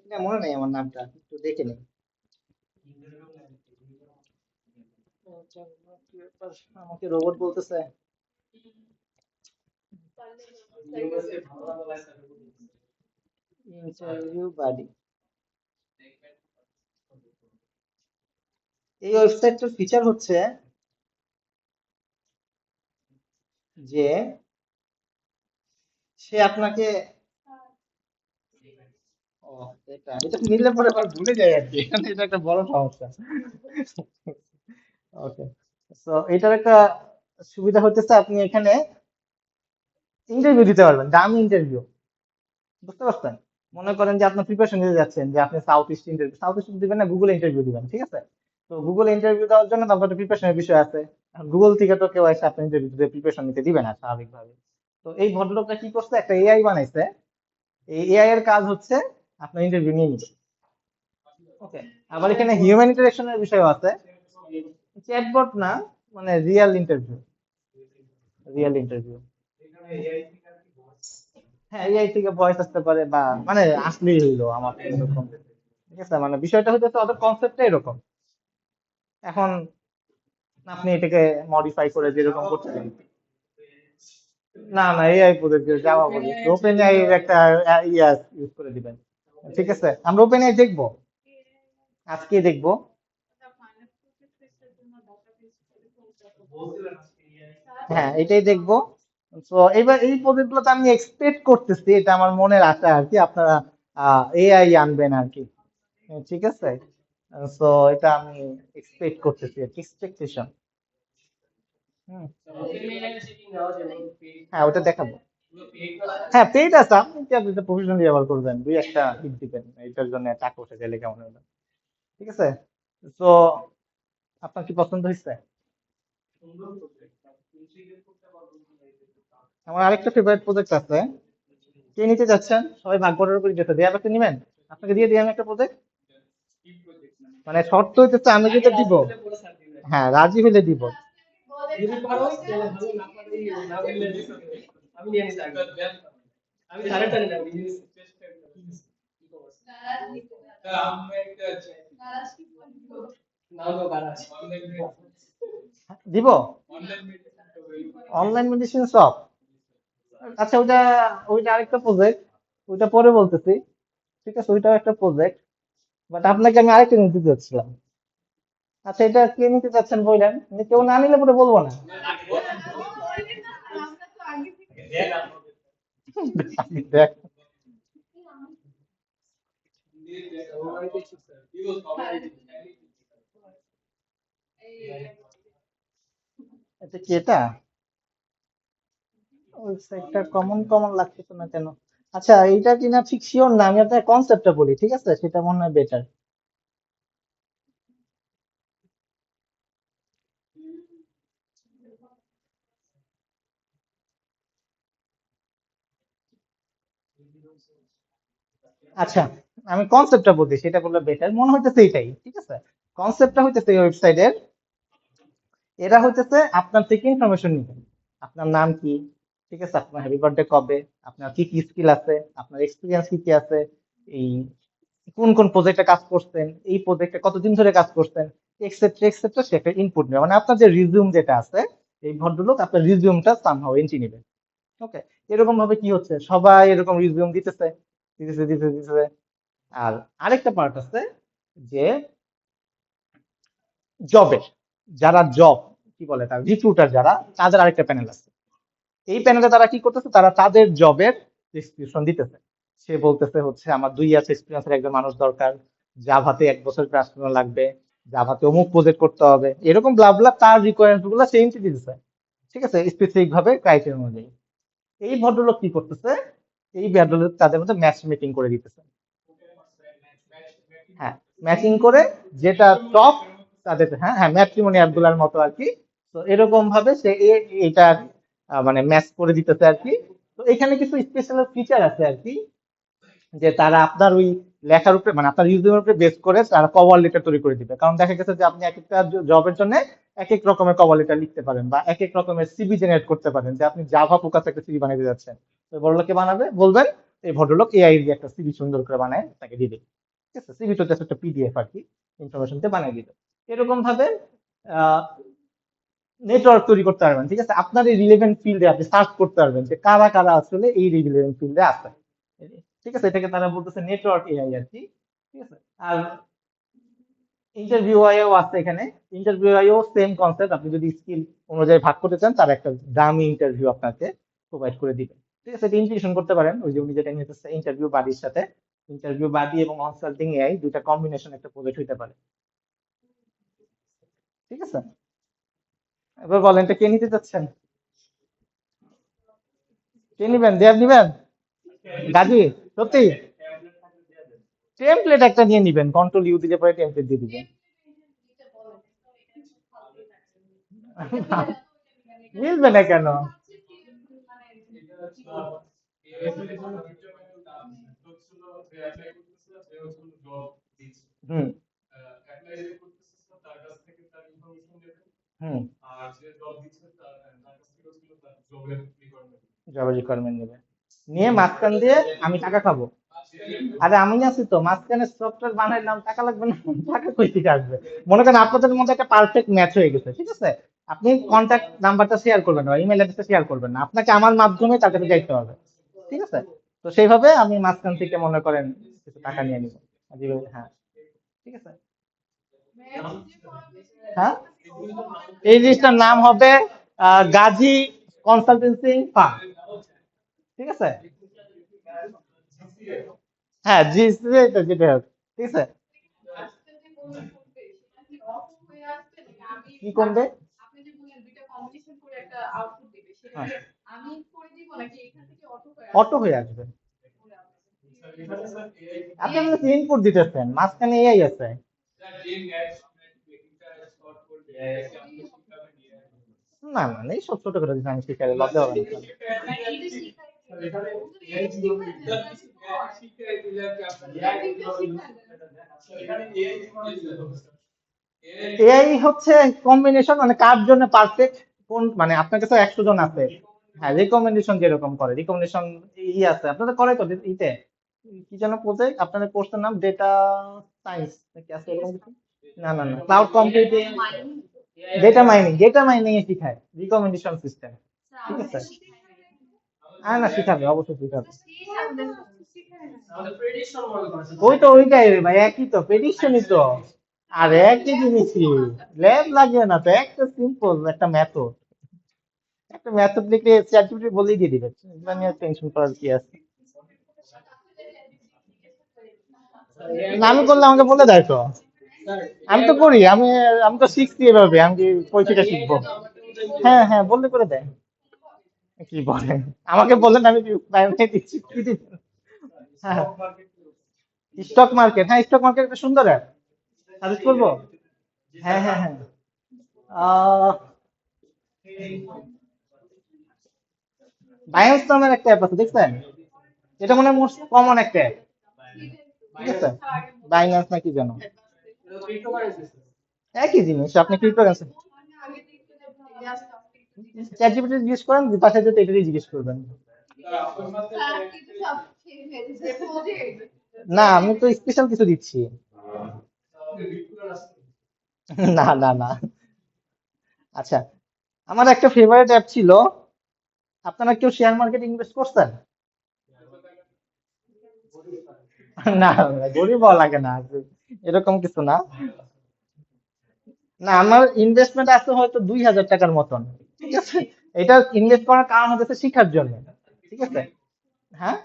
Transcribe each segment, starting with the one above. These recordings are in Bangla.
এটা মনে নেই আমার নামটা, একটু দেখে নিই। আমাকে রোবট বলতেছে। ইন্টারভিউ বাডি, এই ওয়েবসাইটটার ফিচার হচ্ছে যে সে আপনাকে, ও, এটা এটা নিলে পরে আবার ভুলে যায় আর কি, এখানে এটা একটা বড় সমস্যা। ওকে, তো এটার একটা সুবিধা হতেছে আপনি এখানে ইন্টারভিউ দিতে পারবেন, দামি ইন্টারভিউ, বুঝতে পারছেন? মনে করেন যে আপনার প্রিপারেশন নিতে যাচ্ছেন, যে আপনি সাউথ ইস্ট দিবেন না, গুগলে ইন্টারভিউ দিবেন, ঠিক আছে? তো গুগলে ইন্টারভিউ দেওয়ার জন্য তো আপনার প্রিপারেশনের বিষয় আছে। গুগল থেকে তো কেউ এসে আপনার ইন্টারভিউ দিতে প্রিপারেশন নিতে দিবে না স্বাভাবিকভাবে। তো এই ভদ্রলোকটা কি করছে, একটা এআই বানাইছে। এই এআই এর কাজ হচ্ছে আপনার ইন্টারভিউ নিয়ে নিবে। ওকে, আবার এখানে হিউম্যান ইন্টারেকশনের বিষয় আছে। চ্যাটবট না, মানে রিয়েল ইন্টারভিউ। হ্যাঁ, এআই থেকে ভয়েস আসতে পারে, বা মানে আসলেই হইলো আমার তো এরকম, ঠিক আছে? মানে বিষয়টা হচ্ছে ওদের কনসেপ্টটা এরকম। এখন আপনি এটাকে মডিফাই করে যেরকম করতে চান। না না, এআই প্রজেক্ট যাওয়া বলি, ওপেন এআই এর একটা ইয়া ইউজ করে দিবেন। ঠিক আছে, আমরা ওপেন এআই দেখবো, আজকে দেখবো। হ্যাঁ, এটাই দেখবো। তো এবার এই প্রজেক্ট গুলোতে আমি এক্সপেক্ট করতেছি, এটা আমার মনের আশা আর কি, আপনারা এআই আনবেন আর কি। ঠিক আছে, তো এটা আমি এক্সপেক্ট করতেছি আর কি, এক্সপেকটেশন। হুম, হ্যাঁ ওটা দেখাবো। হ্যাঁ, পেইড আছে, আপনি কি আপনি প্রফেশনালি ব্যবহার করবেন, দুই একটা টিপ দিবেন, এটার জন্য টাকা উঠে গেলে কেমন হলো? ঠিক আছে, তো আপনার কি পছন্দ হয়েছে? আমার আরেকটা ফেভারিট প্রজেক্ট আছে, কে নিতে যাচ্ছেন? সবাই ভাগ বটার করে যেতে দেয়া ব্যক্তি নিবেন, আপনাকে দিয়ে দিই আমি একটা প্রজেক্ট। মানে শর্ত হইতেছে আমি যেটা দিব, হ্যাঁ রাজি হইলে দিব। দিব, অনলাইন মেডিসিন শপ। আচ্ছা, ওইটা ওইটা আরেকটা প্রজেক্ট, ওইটা পরে বলতেছি। ঠিক আছে, ওইটাও একটা প্রজেক্ট, বাট আপনাকে আমি আরেকটা নিতে দিতে চাচ্ছিলাম। আচ্ছা, এটা কে নিতে চাচ্ছেন বললেন, কেউ না নিলে পরে বলবো না। দেখ, এটা কি এটা? ওয়েবসাইটটা কমন কমন লাগতেছে না কেন? আচ্ছা, এইটা কিনা ঠিক শিওর না, আমি আপনার কনসেপ্টটা বলি, ঠিক আছে? সেটা মনে হয় বেটার। আচ্ছা, আমি কনসেপ্টটা বলছি, সেটা বললে বেটার মনে হইতেছে, এটাই ঠিক আছে। কনসেপ্টটা হইতেছে এই ওয়েবসাইটের, এরা হইতেছে আপনার থেকে ইনফরমেশন নিবে। আপনার নাম কি, ঠিক আছে, আপনার হ্যাপি বার্থডে কবে, আপনার কি কি স্কিল আছে, আপনার এক্সপিরিয়েন্স কি কি আছে, এই কোন কোন প্রজেক্টে কাজ করছেন, এই প্রজেক্টে কতদিন ধরে কাজ করছেন, এক্সেট্রা এক্সেট্রা, সে একটা ইনপুট নেবে। মানে আপনার যে রিজিউম যেটা আছে, এই ভদ্রলোক আপনার রিজিউমটা সামহাও এন্ট্রি নেবে। ওকে, এরকম ভাবে কি হচ্ছে, সবাই এরকম রিজিউম দিতেছে, দিতেছে। আর আরেকটা পার্ট আছে, যে জবের, যারা জব, কি বলে তার, রিক্রুটার যারা, তাদের আরেকটা প্যানেল আছে। এই প্যানেলে তারা কি করতেছে, তারা তাদের জবের ডিসক্রিপশন দিতেছে। সে বলতেছে হচ্ছে আমার 2 ইয়ার্স এক্সপিরিয়েন্সের একজন মানুষ দরকার, জাভাতে 1 বছর ক্লাস করা লাগবে, জাভাতে অমুক প্রজেক্ট করতে হবে, এরকম ব্লা ব্লা তার রিকোয়ারমেন্ট গুলো সে এন্ট্রি দিতেছে। ঠিক আছে, স্পেসিফিক ভাবে ক্রাইটেরিয়া অনুযায়ী। এই ভদ্রলোক কি করতেছে, এই ভদ্রলোক তাদের মধ্যে ম্যাচ মেকিং করে দিতেছে। হ্যাঁ, ম্যাচিং করে যেটা টপ, তাদের, হ্যাঁ হ্যাঁ, ম্যাট্রিমনি অ্যাপ গুলার মতো আর কি। তো এরকম ভাবে সে এটা মানে ম্যাচ করে দিতেছে আর কি। তো এখানে কিছু স্পেশাল ফিচার আছে আর কি, যে তারা আপনার ওই লেখার উপরে, মানে আপনার রিজিউমের উপরে বেস করে তারা কভার লেটার তৈরি করে দিবে। কারণ দেখা গেছে যে আপনি এক একটা জবের জন্য এক এক রকমের কভার লেটার লিখতে পারেন, বা এক এক রকমের সিভি জেনারেট করতে পারেন, যে আপনি জাভা ফোকাস একটা সিভি বানাতে যাচ্ছেন, তো বড়লোকে বানাবে বলবেন, এই ভদ্রলোক এআই দিয়ে একটা সিভি সুন্দর করে বানায় তাকে দিবে। ঠিক আছে, সিভি তো জাস্ট একটা পিডিএফ আর কি, ইনফরমেশনতে বানিয়ে দিল। এরকম ভাবে নেটওয়ার্ক তৈরি করতে পারবেন। ঠিক আছে, আপনার এই রিলেভেন্ট ফিল্ডে আপনি সার্চ করতে পারবেন যে কারা কারা আসলে এই রিলেভেন্ট ফিল্ডে আছে। ঠিক আছে, এটাকে তারা বলতেছে নেটওয়ার্ক এআই আর কি। ঠিক আছে, আর ইন্টারভিউ আইও আছে এখানে। ইন্টারভিউ আইও সেম কনসেপ্ট, আপনি যদি স্কিল অনুযায়ী ভাগ করতে চান তার একটা দামি ইন্টারভিউ আপনাকে প্রোভাইড করে দিবে। ঠিক আছে, এটা ইন্টিগ্রেশন করতে পারেন ওই যে উনি যেটা নিতেছে ইন্টারভিউ বাডির সাথে। ইন্টারভিউ বাডি এবং কনসাল্টিং এআই দুইটা কম্বিনেশন একটা প্রজেক্ট হইতে পারে। ঠিক আছে, এবার বলেন এটা কে নিতে চাচ্ছেন? কে নিবেন? দেব নিবেন? গাজী? সত্যি? টেমপ্লেট একটা নিয়ে নিবেন, কন্ট্রোল ইউ দিলে পরে টেমপ্লেট দিয়ে দিবেন। মিলবে না কেন? হুম হুম। জব রিকোয়ারমেন্ট নেবে, নিয়ে মাঝখান দিয়ে আমি টাকা খাবো। আরে আমি আছি তো মাঝখানে, সফটওয়্যার বানাইলাম, টাকা লাগবে না? টাকা কই থেকে আসবে? মনে করেন আপনাদের মধ্যে একটা পারফেক্ট ম্যাচ হয়ে গেছে, ঠিক আছে, আপনি কন্ট্যাক্ট নাম্বারটা শেয়ার করবেন না, ইমেল অ্যাড্রেসটা শেয়ার করবেন না, আপনাকে আমার মাধ্যমে তার কাছে যাইতে হবে। ঠিক আছে, তো সেইভাবে আমি মাঝখান থেকে মনে করেন কিছু টাকা নিয়ে নিব। হ্যাঁ, ঠিক আছে। হ্যাঁ, এই জিনিসটার নাম হবে গাজী কনসালটেন্সি ফার্ম। ঠিক আছে, হ্যাঁ জি, যেটা যেটা হোক। ঠিক আছে, কি কমবে? হ্যাঁ, অটো হয়ে আসবে। আপনি ইনপুট দিতেছেন, মাঝখানে এআই আছে। না না না, এইসব ছোট করে দিচ্ছি আমি, শিখাই লজ্জা হবে না। এআই হচ্ছে কম্বিনেশন, মানে কার জন্য পারফেক্ট, কোন মানে আপনার কাছে 100 জন আছে, হ্যাঁ রিকমেন্ডেশন যেরকম করে রিকমেন্ডেশন ই আছে আপনাদের করে তো ইতে, কি যেন প্রজেক্ট আপনাদের কোর্সের নাম, ডেটা সায়েন্স নাকি আছে এরকম কিছু? না না না, ক্লাউড কম্পিউটিং, ডেটা মাইনিং এ শিখায় রিকমেন্ডেশন সিস্টেম। ঠিক আছে, হ্যাঁ না শিখাবে, অবশ্যই শিখাবে। ওই তো ওইটাই রে ভাই, একই তো প্রেডিকশনই তো। আর একই জিনিসই, ল্যাব লাগে না তো, একটা সিম্পল একটা মেথড, একটা মেথড লিখে চ্যাটজিপিটি বলেই দিয়ে দিবে, এগুলো নিয়ে টেনশন করার কি আছে? না আমি করলে আমাকে বলে দেয় তো, আমি তো করি, আমি তো শিখছি এভাবে, আমি কি কই থেকে শিখবো? হ্যাঁ হ্যাঁ, বললে করে দেয়। কি বলেন, আমাকে বললেন আমি কি প্রাইভেট দিচ্ছি, কি দিচ্ছি? হ্যাঁ, স্টক মার্কেট, হ্যাঁ স্টক মার্কেট একটা সুন্দর অ্যাপ, সাজেস্ট করবো। হ্যাঁ হ্যাঁ হ্যাঁ, আহ বায়োস নামের একটা অ্যাপ আছে, দেখছেন? এটা মনে হয় মোস্ট কমন একটা অ্যাপ। ঠিক আছে, বাইন্যান্স না কি জানো, একই জিনিস, আপনি ক্রিপ্টোকারেন্সি চ্যাট জিপিটি জিজ্ঞেস করেন, পাশে যেতে এটাই জিজ্ঞেস করবেন। না আমি তো স্পেশাল কিছু দিচ্ছি। না না না। আচ্ছা, আমার একটা ফেভারিট অ্যাপ ছিল, আপনারা কেউ শেয়ার মার্কেট ইনভেস্ট করছেন? না গরিব হওয়া লাগে না, এরকম কিছু না। না আমার ইনভেস্টমেন্ট আছে হয়তো 2000 টাকার মতন। ঠিক আছে, এটা ইনভেস্ট করার কারণ হচ্ছে শিখার জন্য। ঠিক আছে, হ্যাঁ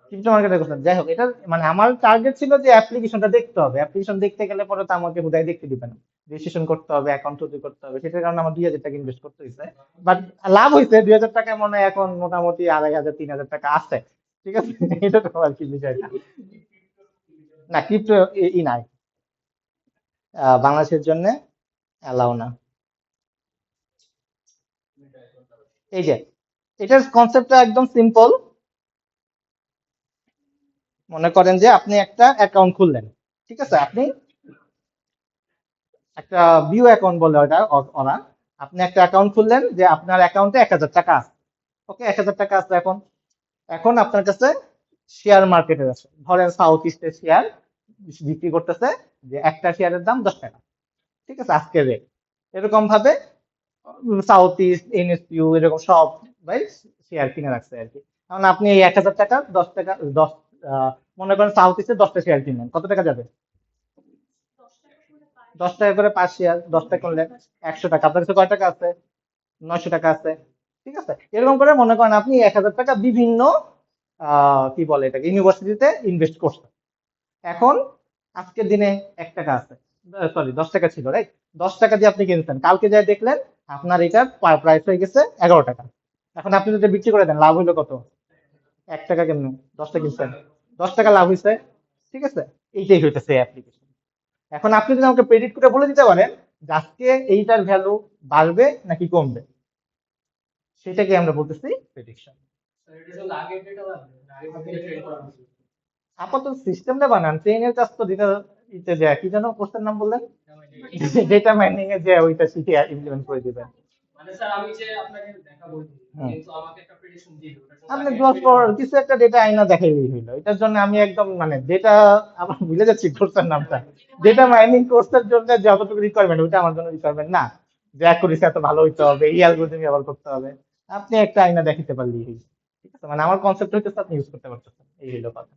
ক্রিপ্টো মার্কেটের কথা যাই হোক, এটা মানে আমার টার্গেট ছিল যে অ্যাপ্লিকেশনটা দেখতে হবে, অ্যাপ্লিকেশন দেখতে গেলে পরে তো আমাকে হুদাই দেখতে দিবে না, রেজিস্ট্রেশন করতে হবে, অ্যাকাউন্ট তৈরি করতে হবে, সেটার কারণে আমার 2000 টাকা ইনভেস্ট করতে হয়েছে। বাট লাভ হয়েছে, 2000 টাকায় মনে হয় এখন মোটামুটি 2500 3000 টাকা আছে। ঠিক আছে, এটা তো আর কি বিষয়টা। না ক্রিপ্টো ই নাই, বাংলাদেশের জন্য অ্যালাউ না। এই যে এটার কনসেপ্টটা একদম সিম্পল। মনে করেন যে আপনি একটা অ্যাকাউন্ট খুললেন, ঠিক আছে, আপনি একটা ভিউ অ্যাকাউন্ট বলে ওটা ওরা, আপনি একটা অ্যাকাউন্ট খুললেন যে আপনার অ্যাকাউন্টে 1000 টাকা আছে। ওকে, 1000 টাকা আছে এখন, এখন আপনার কাছে শেয়ার মার্কেটের আছে, ধরেন সাউথ ইস্টের শেয়ার বিক্রি করতেছে, যে একটা শেয়ারের দাম 10 টাকা, ঠিক আছে, আজকের রেট। এরকম ভাবে সাউথ ইস্ট, এনএসইউ, এরকম সব ভাই শেয়ার কিনে রাখছে আর কি। কারণ আপনি এই 1,000 টাকা 10 টাকা, মনে করেন সাউথ ইস্টে 10টা শেয়ার কিনলেন, কত টাকা যাবে? 10 টাকা করে 5 শেয়ার, 10টা করলে 100 টাকা। আপনার কাছে কয় টাকা আছে? 900 টাকা আছে, ঠিক আছে। এরকম করে মনে করেন আপনি 1,000 টাকা বিভিন্ন কি বলে এটাকে, ইউনিভার্সিটিতে ইনভেস্ট করছেন। এখন আজকের দিনে 1 টাকা আছে, সরি 10 টাকা ছিল, রাইট? 10 টাকা দিয়ে আপনি কিনছেন, কালকে যাই দেখলেন আপনার এটার প্রাইস হয়ে গেছে 11 টাকা। এখন আপনি যদি বিক্রি করে দেন, লাভ হইলো কত? 1 টাকা। কেমন? 10টা কিনছেন, 10 টাকা লাভ হয়েছে, ঠিক আছে। এইটাই হইতেছে অ্যাপ্লিকেশন। এখন আপনি যদি আমাকে প্রেডিক্ট করে বলে দিতে পারেন যে আজকে এইটার ভ্যালু বাড়বে নাকি কমবে, সেটাকে আমরা বলতেছি প্রেডিকশন। আপাতত সিস্টেমটা বানান, ট্রেনের কাজ তো দিতে দিতে যায়, কি যেন কোর্সের নাম বললেন? ডেটা মাইনিং এ যে ওইটা শিখে ইমপ্লিমেন্ট করে দিবেন। হুম। আপনি ক্লোজ ফর কিছু একটা ডেটা আইনা দেখাইলেই হইলো, এটার জন্য আমি একদম মানে ডেটা, আবার ভুলে যাচ্ছি কোর্সের নামটা। ডেটা মাইনিং কোর্সের জন্য যতটুকু রিকোয়ারমেন্ট, ওইটা আমার জন্য রিকোয়ারমেন্ট না। যে অ্যাকুরেসি এত ভালো হইতে হবে, এই অ্যালগরিদম ব্যবহার করতে হবে। আপনি একটা আইনা দেখাতে পারলেই হইলো, ঠিক আছে। মানে আমার কনসেপ্ট হইতেছে আপনি ইউজ করতে পারতেছেন, এই হইলো কথা।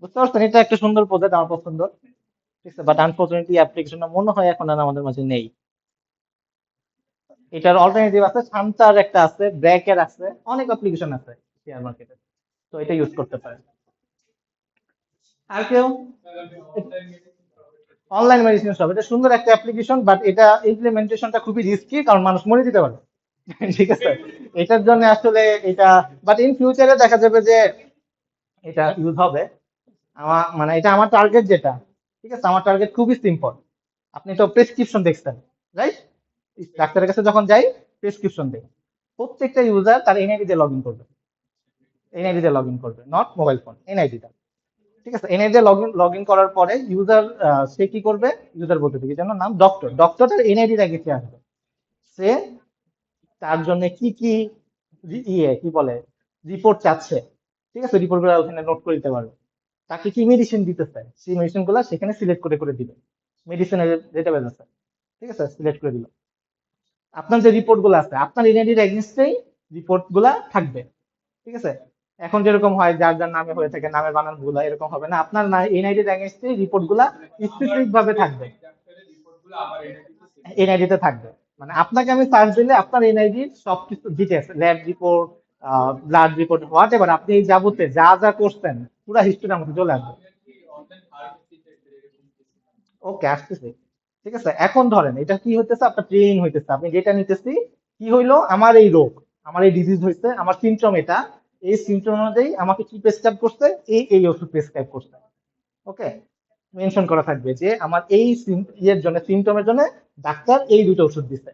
বুঝতে পারছেন? এটা একটা সুন্দর প্রজেক্ট, আমার পছন্দ, ঠিক আছে। বাট আনফরচুনেটলি অ্যাপ্লিকেশনটা মনে হয় এখন আর আমাদের মাঝে নেই। এটার অল্টারনেটিভ আছে, শান্তার একটা আছে, ব্র্যাকের আছে, অনেক অ্যাপ্লিকেশন আছে শেয়ার মার্কেটে। তো এটা ইউজ করতে পারেন। আর কেউ? অনলাইন মেডিসিন সব, এটা সুন্দর একটা অ্যাপ্লিকেশন, বাট এটা ইমপ্লিমেন্টেশনটা খুবই রিস্কি, কারণ মানুষ মরে যেতে পারে। ঠিক আছে, এটার জন্য আসলে এটা, বাট ইন ফিউচারে দেখা যাবে যে এটা ইউজ হবে। আমার মানে এটা আমার টার্গেট যেটা, ঠিক আছে, আমার টার্গেট খুবই সিম্পল। আপনি তো প্রেসক্রিপশন দেখছেন, রাইট? ডাক্তারের কাছে যখন যাই, প্রেসক্রিপশন দেয়, প্রত্যেকটা ইউজার তার এনআইডি দিয়ে লগ ইন করবে, এনআইডি দিয়ে লগ ইন করবে, নট মোবাইল ফোন, এনআইডিটা, ঠিক আছে। এনআইডি দিয়ে লগ ইন করার পরে ইউজার, সে কি করবে, ইউজার বলতে কি যেন নাম, ডক্টর, ডক্টরের এনআইডির আগে সে আসবে, সে তার জন্য কি কি কি বলে রিপোর্ট চাচ্ছে, ঠিক আছে, রিপোর্ট গুলো ওখানে নোট করে দিতে পারবে। তাকে কি মেডিসিন দিতে চায়, সেই মেডিসিন গুলা সেখানে সিলেক্ট করে করে দিবে, মেডিসিনের ডেটাবেস আছে, ঠিক আছে, সিলেক্ট করে দিল। আপনার যে রিপোর্ট গুলো আছে, আপনার এনআইডির এগেনস্টেই রিপোর্ট গুলা থাকবে, ঠিক আছে। এখন যেরকম হয় যার যার নামে হয়ে থাকে, নামের বানান ভুল হয়, এরকম হবে না, আপনার এনআইডির এগেনস্টেই রিপোর্ট গুলা স্পেসিফিক ভাবে থাকবে, এনআইডিতে থাকবে। মানে আপনাকে আমি সার্চ দিলে আপনার এনআইডির সবকিছু details, lab report, blood report, what ever, আপনি এই যাবতে যা যা করছেন পুরো হিস্ট্রি আমাকে চলে আসবে। ওকে, আসতেছে, ঠিক আছে। এখন ধরেন এটা কি হইতেছে, আপনার ট্রেন হইতেছে, আপনি যেটা নিতেছি, কি হইলো, আমার এই রোগ, আমার এই ডিজিজ হয়েছে, আমার সিমটম এটা, এই সিমটম অনুযায়ী আমাকে কি প্রেসক্রাইব করছে, এই এই ওষুধ প্রেসক্রাইব করছে, ওকে। মেনশন করা থাকবে যে আমার এই ইয়ের জন্য, সিমটমের জন্য ডাক্তার এই দুটো ওষুধ দিচ্ছে,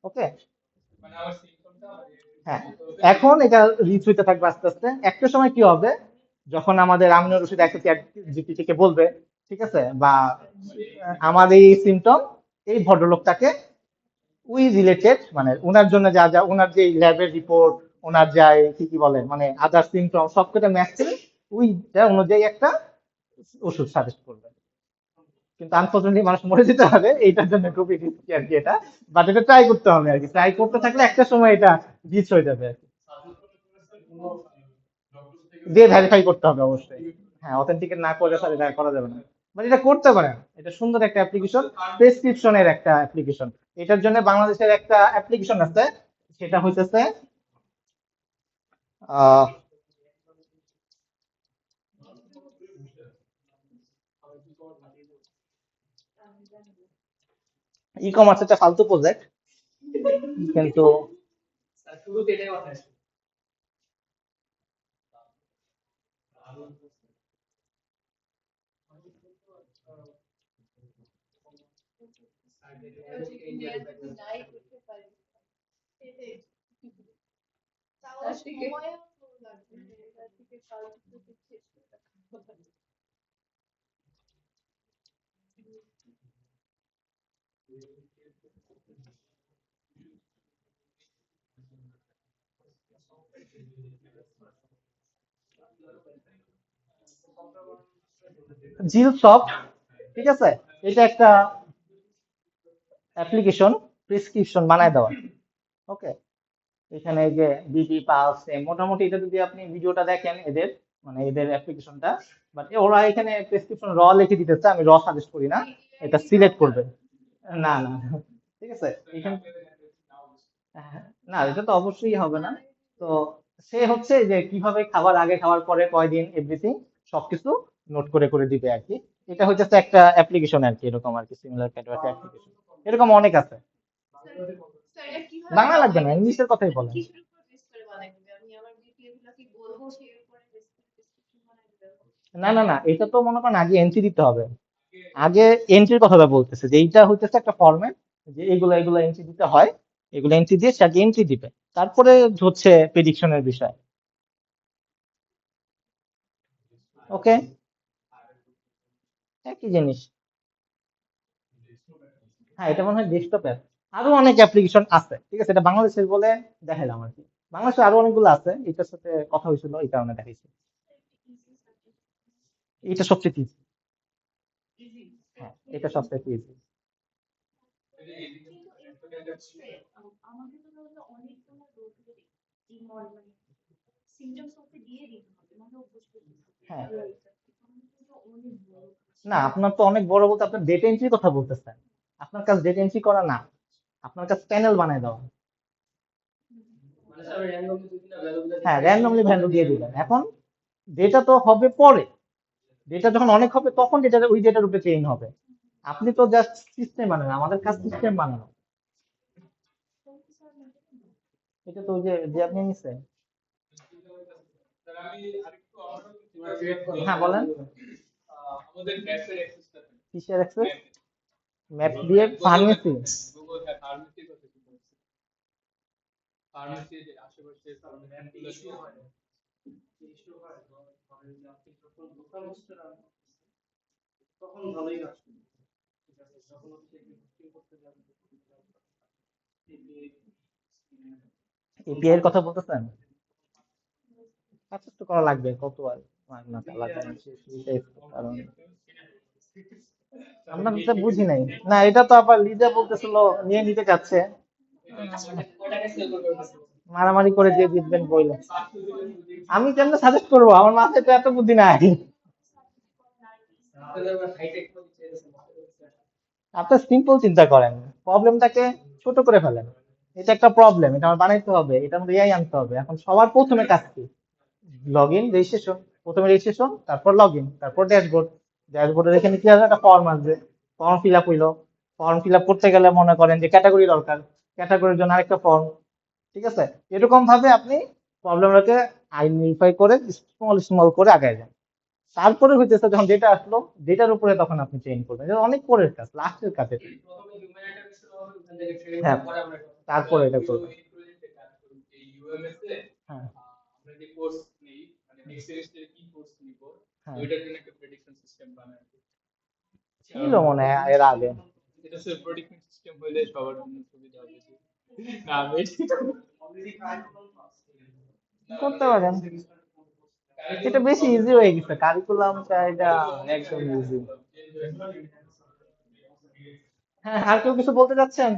ওকে। হ্যাঁ, এখন এটা রিচ হইতে থাকবে আস্তে আস্তে। একটা সময় কি হবে, যখন আমাদের আমিনুর রশিদ একটা চ্যাট জিপিটি কে বলবে, ঠিক আছে, বা আমার এই সিমটম এই ভদ্রলোকটাকে উই রিলেটেড, মানে ওনার জন্য যা যা, ওনার যে ল্যাবের রিপোর্ট, ওনার যা কি কি বলে মানে আদার সিমটম সবকটা ম্যাচ করে উইটা অনুযায়ী একটা ওষুধ সাজেস্ট করবে। কিন্তু আনফর্চুনেটলি মানুষ মরে যেতে হবে, এইটার জন্য খুবই রিস্কি আর কি এটা। বাট এটা ট্রাই করতে হবে আর কি, ট্রাই করতে থাকলে একটা সময় এটা রিচ হয়ে যাবে আর কি। দিয়ে ভেরিফাই করতে হবে অবশ্যই। হ্যাঁ, অথেন্টিকেট না করে স্যার এটা করা যাবে না। মানে এটা করতে পারেন, এটা সুন্দর একটা অ্যাপ্লিকেশন, প্রেসক্রিপশনের একটা অ্যাপ্লিকেশন। এটার জন্য বাংলাদেশের একটা অ্যাপ্লিকেশন আছে, সেটা হইতেছে আহ ই কমার্স, একটা ফালতু প্রজেক্ট, কিন্তু জিল সফট, ঠিক আছে, এটা একটা অ্যাপ্লিকেশন প্রেসক্রিপশন বানায় দেওয়া। ওকে, এখানে এই যে বিপি পালস মোটামুটি এটা যদি আপনি ভিডিওটা দেখেন এদের, মানে এদের অ্যাপ্লিকেশনটা, বাট ওরা এখানে প্রেসক্রিপশন র লিখে দিতেছে, আমি র সাজেস্ট করি না, এটা সিলেক্ট করবে। না না, ঠিক আছে এখানে, হ্যাঁ, না এটা তো অবশ্যই হবে না। তো সে হচ্ছে যে কিভাবে খাবার আগে খাওয়ার পরে কয়দিন এভরিথিং সবকিছু নোট করে করে দিবে আর কি। এটা হচ্ছে একটা অ্যাপ্লিকেশন আর কি, এরকম আর কি, সিমিলার টাইপের একটা অ্যাপ্লিকেশন, এরকম অনেক আছে। বাংলা লাগবে না, ইংলিশের কথাই বলেন। না না না, এটা তো মনে করেন আগে এন্ট্রি দিতে হবে। আগে এন্ট্রির কথাটা বলতেছে, যে এইটা হইতেছে একটা ফরম্যাট, যে এগুলো এগুলো এন্ট্রি দিতে হয়, এগুলো এন্ট্রি দিয়ে সে আগে এন্ট্রি দিবে, তারপরে হচ্ছে প্রেডিকশনের বিষয়। ওকে, একই জিনিস। হ্যাঁ, এটা মনে হয় ডেস্কটপ অ্যাপ। আরো অনেক অ্যাপ্লিকেশন আছে, ঠিক আছে, এটা বাংলাদেশের বলে দেখাইলাম আর কি। বাংলাদেশে আরো অনেকগুলো আছে, এটার সাথে কথা হয়েছিল এই কারণে দেখাইছি। এটা সবচেয়ে ইজি। হ্যাঁ, এটা সবচেয়ে ইজি। হ্যাঁ, না আপনার তো অনেক বড় বলতে আপনার ডেটা এন্ট্রির কথা বলতেছেন। আপনার কাজ ডেটা এন্ট্রি করা না, আপনার কাছে প্যানেল বানায় দেওয়া। হ্যাঁ, র্যান্ডমলি ভ্যালু দিয়ে দিবেন। এখন ডেটা তো হবে পরে, ডেটা যখন অনেক হবে তখন ডেটা ওই ডেটার উপরে ট্রেন হবে। আপনি তো জাস্ট সিস্টেম বানান, আমাদের কাজ সিস্টেম বানানো। এটা তো ওই যে যে আপনি নিছেন। হ্যাঁ বলেন, কিসের অ্যাক্সেস? ম্যাপ দিয়ে ফার্মেসি? এপিআই এর কথা বলতেছেন? কাজ তো করা লাগবে, কত আর না লাগবে না, কারণ আমরা তো বুঝি নাই। না এটা তো আবার লিজা বলতেছিল নিয়ে নিতে চাচ্ছে। মারামারি করে দিয়ে জিতবেন বইলে, আমি কেমনে সাজেস্ট করবো, আমার মাথায় তো এত বুদ্ধি নাই। আপনার সিম্পল চিন্তা করেন, প্রবলেমটাকে ছোট করে ফেলেন। এটা একটা প্রবলেম, এটা আমার বানাইতে হবে, এটা আমাদের এআই আনতে হবে। এখন সবার প্রথমে কাজ কি? Log in registration. প্রথমে রেজিস্ট্রেশন, তারপর লগ ইন, তারপর ড্যাশবোর্ড। ড্যাশবোর্ডের এখানে কি আছে, একটা ফর্ম আসবে, ফর্ম ফিল আপ হইলো। ফর্ম ফিল আপ করতে গেলে মনে করেন যে ক্যাটাগরি দরকার, ক্যাটাগরির জন্য আরেকটা ফর্ম। ঠিক আছে, এরকম ভাবে আপনি প্রবলেমটাকে আইডেন্টিফাই করে স্মল স্মল করে আগায় যান। তারপরে হইতেছে যখন ডেটা আসলো, ডেটার উপরে তখন আপনি ট্রেন করবেন, এটা অনেক পরের কাজ, লাস্টের কাজ এটা। হ্যাঁ, তারপরে এটা করবেন। হ্যাঁ হ্যাঁ, ছিল মনে হয় এর আগে। করতে পারেন, এটা বেশি ইজি হয়ে গেছে, কারিকুলামটা এটা একদম ইজি। হ্যাঁ, আর কেউ কিছু বলতে চাচ্ছেন?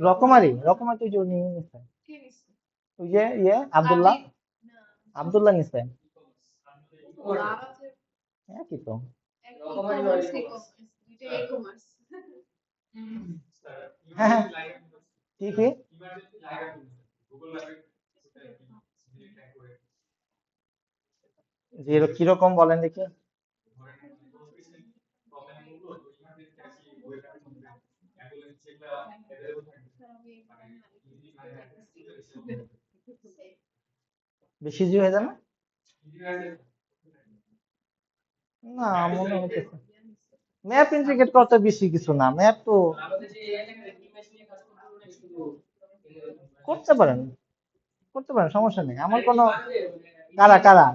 রকমারি, রকমারি তো জনি নিছে, ওই যে ইয়ে আব্দুল্লাহ, আব্দুল্লাহ নিছে। হ্যাঁ কি তো, হ্যাঁ হ্যাঁ, কি কি? যে কিরকম বলেন দেখি। বেশি ইজি হয়ে যায় না? না, মনে হইতেছে ম্যাপ ইন্টিগ্রেট করতে বেশি কিছু না, ম্যাপ তো করতে পারেন, করতে পারেন, সমস্যা নেই, আমার কোনো। কারা কারা?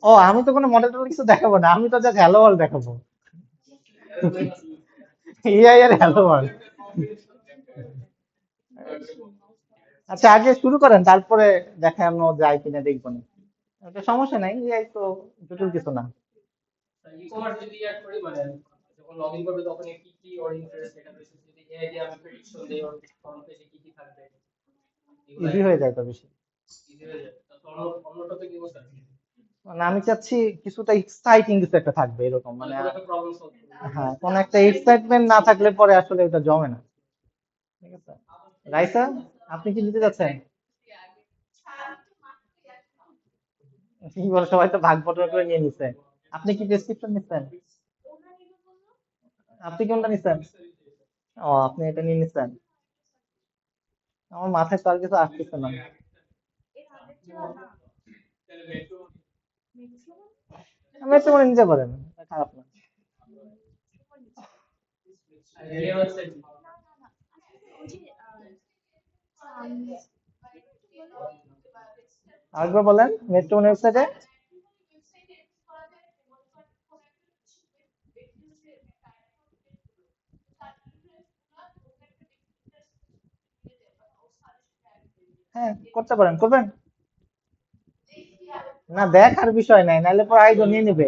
ও, আমি তো কোনো মডেল টডেল কিছু দেখাবো না, আমি তো জাস্ট হ্যালো ওয়ার্ল্ড দেখাবো। এআই আর হ্যালো ওয়ার্ল্ড। আচ্ছা আগে শুরু করেন, তারপরে দেখানো যায় কিনা দেখবো না। ওটা সমস্যা নাই, এই তো জটিল কিছু না। ই কমার্স যদি অ্যাড করি মানে যখন লগ ইন করবে তখন কি কি ওর ইন্টারেস্ট এটা বেসিস যদি এআই দিয়ে আমি প্রেডিকশন দেই ওর ফ্রন্ট পেজে কি কি থাকবে এগুলো ইজি হয়ে যায় তো বেশি। ইজি হয়ে যায় তো অন্য টপিক নিব স্যার মানে আমি চাচ্ছি কিছুটা এক্সাইটিং কিছু একটা থাকবে এরকম, মানে মানে কোনো একটা প্রবলেম সলভ করব হ্যাঁ কোন একটা এক্সাইটমেন্ট না থাকলে পরে আসলে ওটা জমে না। ঠিক আছে, রাইসা আপনি কি নিতে যাচ্ছেন? কি বলে, সবাই তো ভাগ বটরা করে নিয়ে নিচ্ছে। আপনি কি প্রেসক্রিপশন নিচ্ছেন? আপনি কোনটা নিচ্ছেন? ও আপনি এটা নিয়ে নিচ্ছেন। আমার মাথায় তো আর কিছু আসতেছে না। আমি একটা করে নিতে পারেন, খারাপ না। আর এই ওয়েবসাইট আরেকবার বলেন, মেট্রো ওয়েবসাইটে। হ্যাঁ করতে পারেন, করবেন। না দেখার বিষয় নাই, নাহলে পর আইডো নিয়ে নিবে।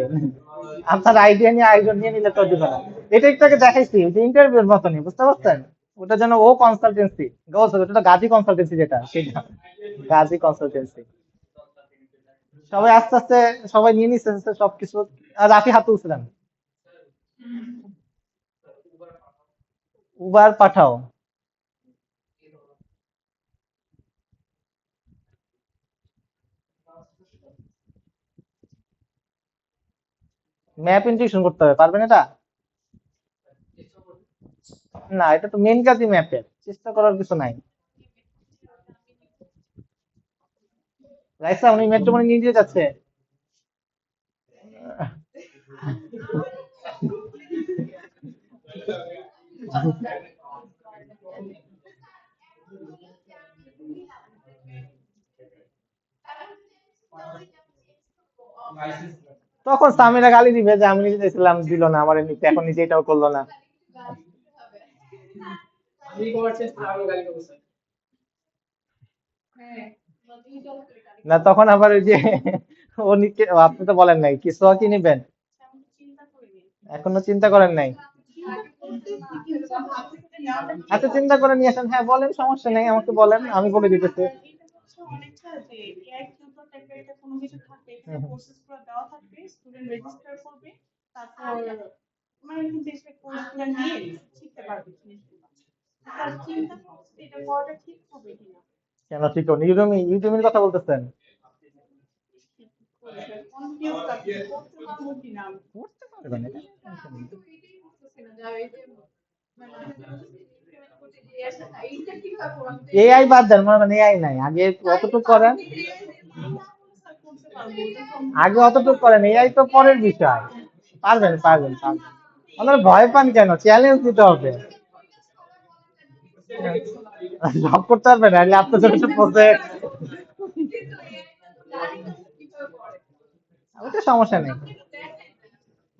আপনার আইডিয়া নিয়ে আইডো নিয়ে নিলে তো দিবে না। এটা একটু আগে দেখাইছি, ওই যে ইন্টারভিউর মতনই, বুঝতে পারছেন? ওটা যেন ও কনসালটেন্সি, ওটা তো গাজী কনসালটেন্সি, যেটা সেটা গাজী কনসালটেন্সি। সবাই আস্তে আস্তে সবাই নিয়ে নিচ্ছে সবকিছু। আর রাফি হাত তুলছিলেন। উবার পাঠাও। ম্যাপ ইন্টিগ্রেশন করতে হবে, পারবেন এটা? না এটা তো মেন কাজই ম্যাপের, চেষ্টা করার কিছু নাই। রাইসা উনি মেট্রো মনে নিয়ে দিয়ে যাচ্ছে। তখন সামিরা গালি দিবে যে আমি নিজে দিয়েছিলাম, দিল না আমার নিতে, এখন নিজে এটাও করলো না। আমি কমার্সের আমি গালি করব স্যার না তখন আবার ওই যে ও নিতে, আপনি তো বলেন নাই কিছু কি নিবেন, এখনো চিন্তা করেন নাই। আচ্ছা চিন্তা করে নিয়ে আসেন, হ্যাঁ বলেন, সমস্যা নেই, আমাকে বলেন, আমি বলে দিতেছি। হুম, হুম। কেন ঠিক হবে, ইউডেমি, ইউডেমির কথা বলতেছেন? করতে পারবেন, এটা টেনশন নেই। এআই বাদ দেন, মনে করেন এআই নাই, আগে অতটুকু করেন। আগে অতটুকু করেন, এআই তো পরের বিষয়। পারবেন পারবেন পারবেন। আপনারা ভয় পান কেন, চ্যালেঞ্জ দিতে হবে। জব করতে পারবেন, নাহলে আপনার জন্য একটা প্রজেক্ট। ওটা সমস্যা নেই।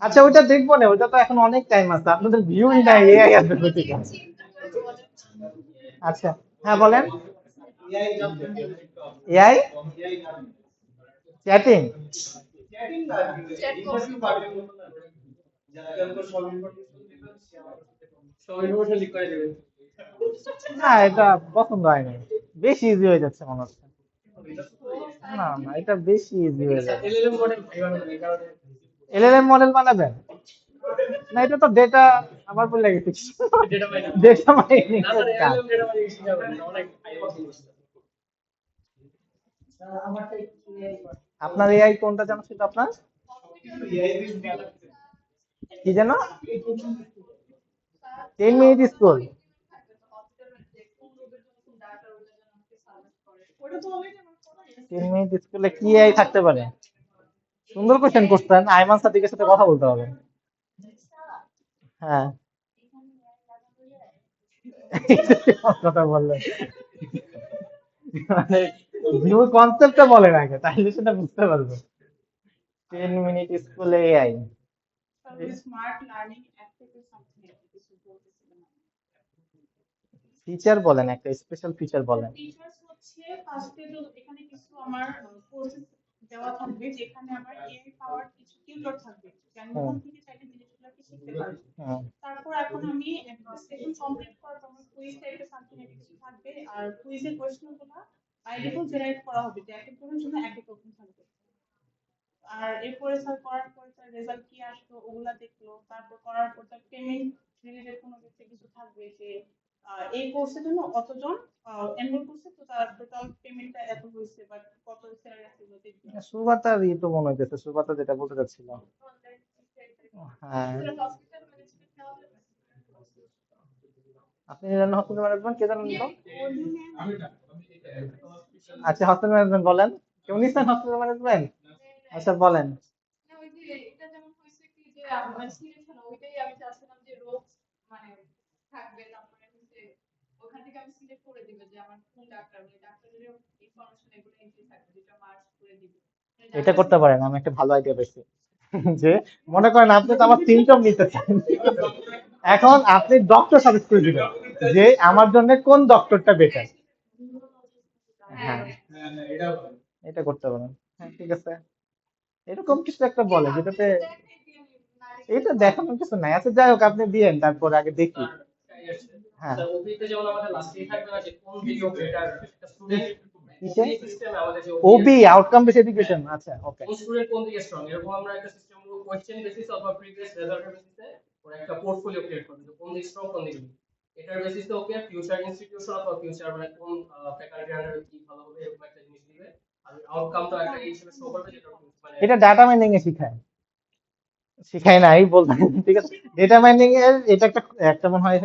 আচ্ছা ওইটা দেখবো না, ওইটা তো এখন অনেক টাইম আছে, আপনাদের ভিউই নাই, এআই আসবে কোথেকে? আচ্ছা, হ্যাঁ বলেন। AI chatting. সব ইনফরমেশন লিক করে দেবে না এটা পছন্দ হয় নাই, বেশি ইজি হয়ে যাচ্ছে মনে হচ্ছে। না না এটা বেশি ইজি হয়ে স্যার যাবে। এলএলএম মডেল ভাইবা এই কারণে এলএলএম মডেল বানাবেন? না এটা তো ডেটা, আবার বলে গেছি, ডেটা পাই না ডেটা মাইনিং না এর স্যার কাজ। এলএলএম ডেটা মানে শিখা হবে অনেক হাই জিনিস আপনার এআই কোনটা জানো সেটা আপনার কি যেন? 10 মিনিট স্কুল। 10 মিনিট স্কুলে কি এআই থাকতে পারে? সুন্দর কোশ্চেন করছেন, আইমান সাদিকের সাথে কথা বলতে হবে। হ্যাঁ কথা বললেন, মানে মূল কনসেপ্টটা বলেন আগে, তাইলে সেটা বুঝতে পারবো। 10 মিনিট স্কুলে এআই ফিচার বলেন, একটা স্পেশাল ফিচার বলেন। হচ্ছে ফার্স্টে তো এখানে কিছু আমার কোর্সেস দেওয়া থাকবে যেখানে আমার এআই পাওয়ার কিছু টিউটর থাকবে যে আমি হুম ওখান থেকে চাইলে জিনিসগুলোকে শিখতে পারবো। হুম তারপর এখন আমি সেশন কমপ্লিট করার পর আমার কুইজ টাইপের সামথিং একটা কিছু থাকবে আর কুইজের কোয়েশ্চেনগুলো বাই ডিফল্ট জেনারেট করা হবে যে এক এক জনের জন্য এক এক রকম থাকবে। আর এরপরে স্যার করার পরে স্যার রেজাল্ট কি আসলো ওগুলা দেখলো, তারপর করার পর তার পেমেন্ট রিলেটেড কোনো কিছু থাকবে যে এই কোর্সের জন্য অতজন এনরোল করছে তো তার টোটাল পেমেন্টটা এত হয়েছে বা কত স্যালারি আসলো দেখবে। সুবাতার ই তো মনে হইতেছে, সুবাতা যেটা বলতে চাচ্ছিল। হ্যাঁ, হসপিটাল ম্যানেজমেন্ট নেওয়া যাবে। আপনি নিলেন হসপিটাল ম্যানেজমেন্ট, কে জানেন তো? ওজন আচ্ছা, হসপিটাল ম্যানেজমেন্ট বলেন, কেউ নিচ্ছেন হসপিটাল ম্যানেজমেন্ট? আচ্ছা বলেন। না ওই যে এটা যেমন হয়েছে কি যে আমার সিলেকশন ওইটাই আমি চাচ্ছিলাম যে রোজ মানে থাকবে তারপরে হচ্ছে ওখান থেকে আমি সিলেক্ট করে দিব যে আমার কোন ডাক্তার মানে ডাক্তারের ইনফরমেশন এগুলো এন্ট্রি থাকবে যেটা মার্চ করে দিব মানে এটা ডাক্তার করতে পারেন, আমি একটা ভালো আইডিয়া পেয়েছি। যে মনে করেন আপনি তো আমার সিমটম নিতে চান, এখন আপনি ডক্টর সাজেস্ট করে দিবেন যে আমার জন্য কোন ডক্টরটা বেটার। হ্যাঁ হ্যাঁ, এটা করতে পারেন। হ্যাঁ ঠিক আছে, এরকম কিছু একটা বলে যেটাতে দেখাই দিই আমি না এটা রেখে দেখানোর কিছু নাই। আচ্ছা যাই হোক, আপনি দিয়েন, তারপর আগে দেখি। হ্যাঁ, আচ্ছা, ওবিতে যেমন আমাদের লাস্টেই থাকবে না যে কোন ভিডিও ক্রিয়েটার একটা স্টুডেন্ট কিসে? ওবি সিস্টেমে আমাদের যে ওবি, আউটকাম বেস এডুকেশন। আচ্ছা ওকে। কোন স্টুডেন্ট কোন দিকে স্ট্রং এরকম আমরা একটা সিস্টেম কোশ্চেন বেসিস অথবা প্রিভিয়াস রেজাল্টের বেসিসে ওরা একটা পোর্টফোলিও ক্রিয়েট করবে কোন দিকে স্ট্রং কোন দিকে weak। এটার বেসিসে ওকে ফিউচার ইনস্টিটিউশন অথবা ফিউচার মানে কোন ফ্যাকাল্টি আন্ডারে কি ভালো হবে এরকম একটা জিনিস দিবে আর আউটকামটা একটা এই হিসেবে শো করবে যেটা মানে এটা ডাটা মাইনিং এ শিখায়, শিখাই নাই বলতে, ঠিক আছে। ডেটা মাইনিং এর এটা একটা একটা মনে হয়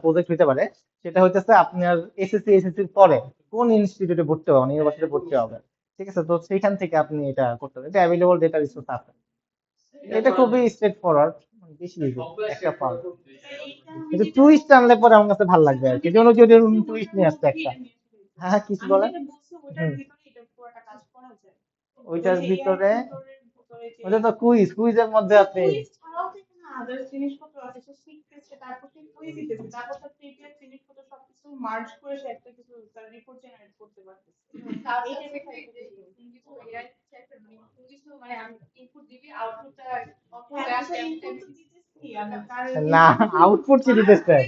প্রজেক্ট হতে পারে। সেটা হইতেছে আপনার এসএসসির পরে কোন ইনস্টিটিউটে ভর্তি হবেন, ইউনিভার্সিটিতে ভর্তি হবেন, ঠিক আছে। তো সেইখান থেকে আপনি এটা করতে পারেন, এটা অ্যাভেলেবল ডেটা রিসোর্স আছে। এটা খুবই স্ট্রেট ফরওয়ার্ড, বেশি ইজি সবগুলো একটা স্টেট ফর্ম। ফরওয়ার্ড এইটা আমি কিন্তু যেটা টুইস্ট বলছি আনলে পরে আমার কাছে ভালো লাগবে আর কি, যেমন ওই যে টুইস্ট নিয়ে আসছে একটা। হ্যাঁ হ্যাঁ, কিছু আমি বলেন। যেটা বলছি ওটার হুম, ভিতরে এটা পুরোটা কাজ করা যায়। ওই ওইটার যে এআই ভিতরে, টিউটরের ভিতরে যে ওটা তো কুইজের মধ্যে আপনি। কুইজ ছাড়াও তো এখানে আদার্স জিনিসপত্র আছে, সে শিখতেছে তারপর সে কুইজ দিতেছে তারপর তার প্রিভিয়াস জিনিসপত্র সবকিছু মার্জ করে সে একটা কিছু তার রিপোর্ট জেনারেট করতে পারতেছে। তার এই সাথে টাইপের একটু সাইকোলজি। কিছু এআই চ্যাপ্টার মানে কিছু মানে আমি ইনপুট দিবি আউটপুটটা অটো হ্যাঁ হয়ে আমি তো আসবে আমি ইনপুট চাইলে তো দিতেছি, আমি তার না, ইনপুট আউটপুট কি দিতে চাই?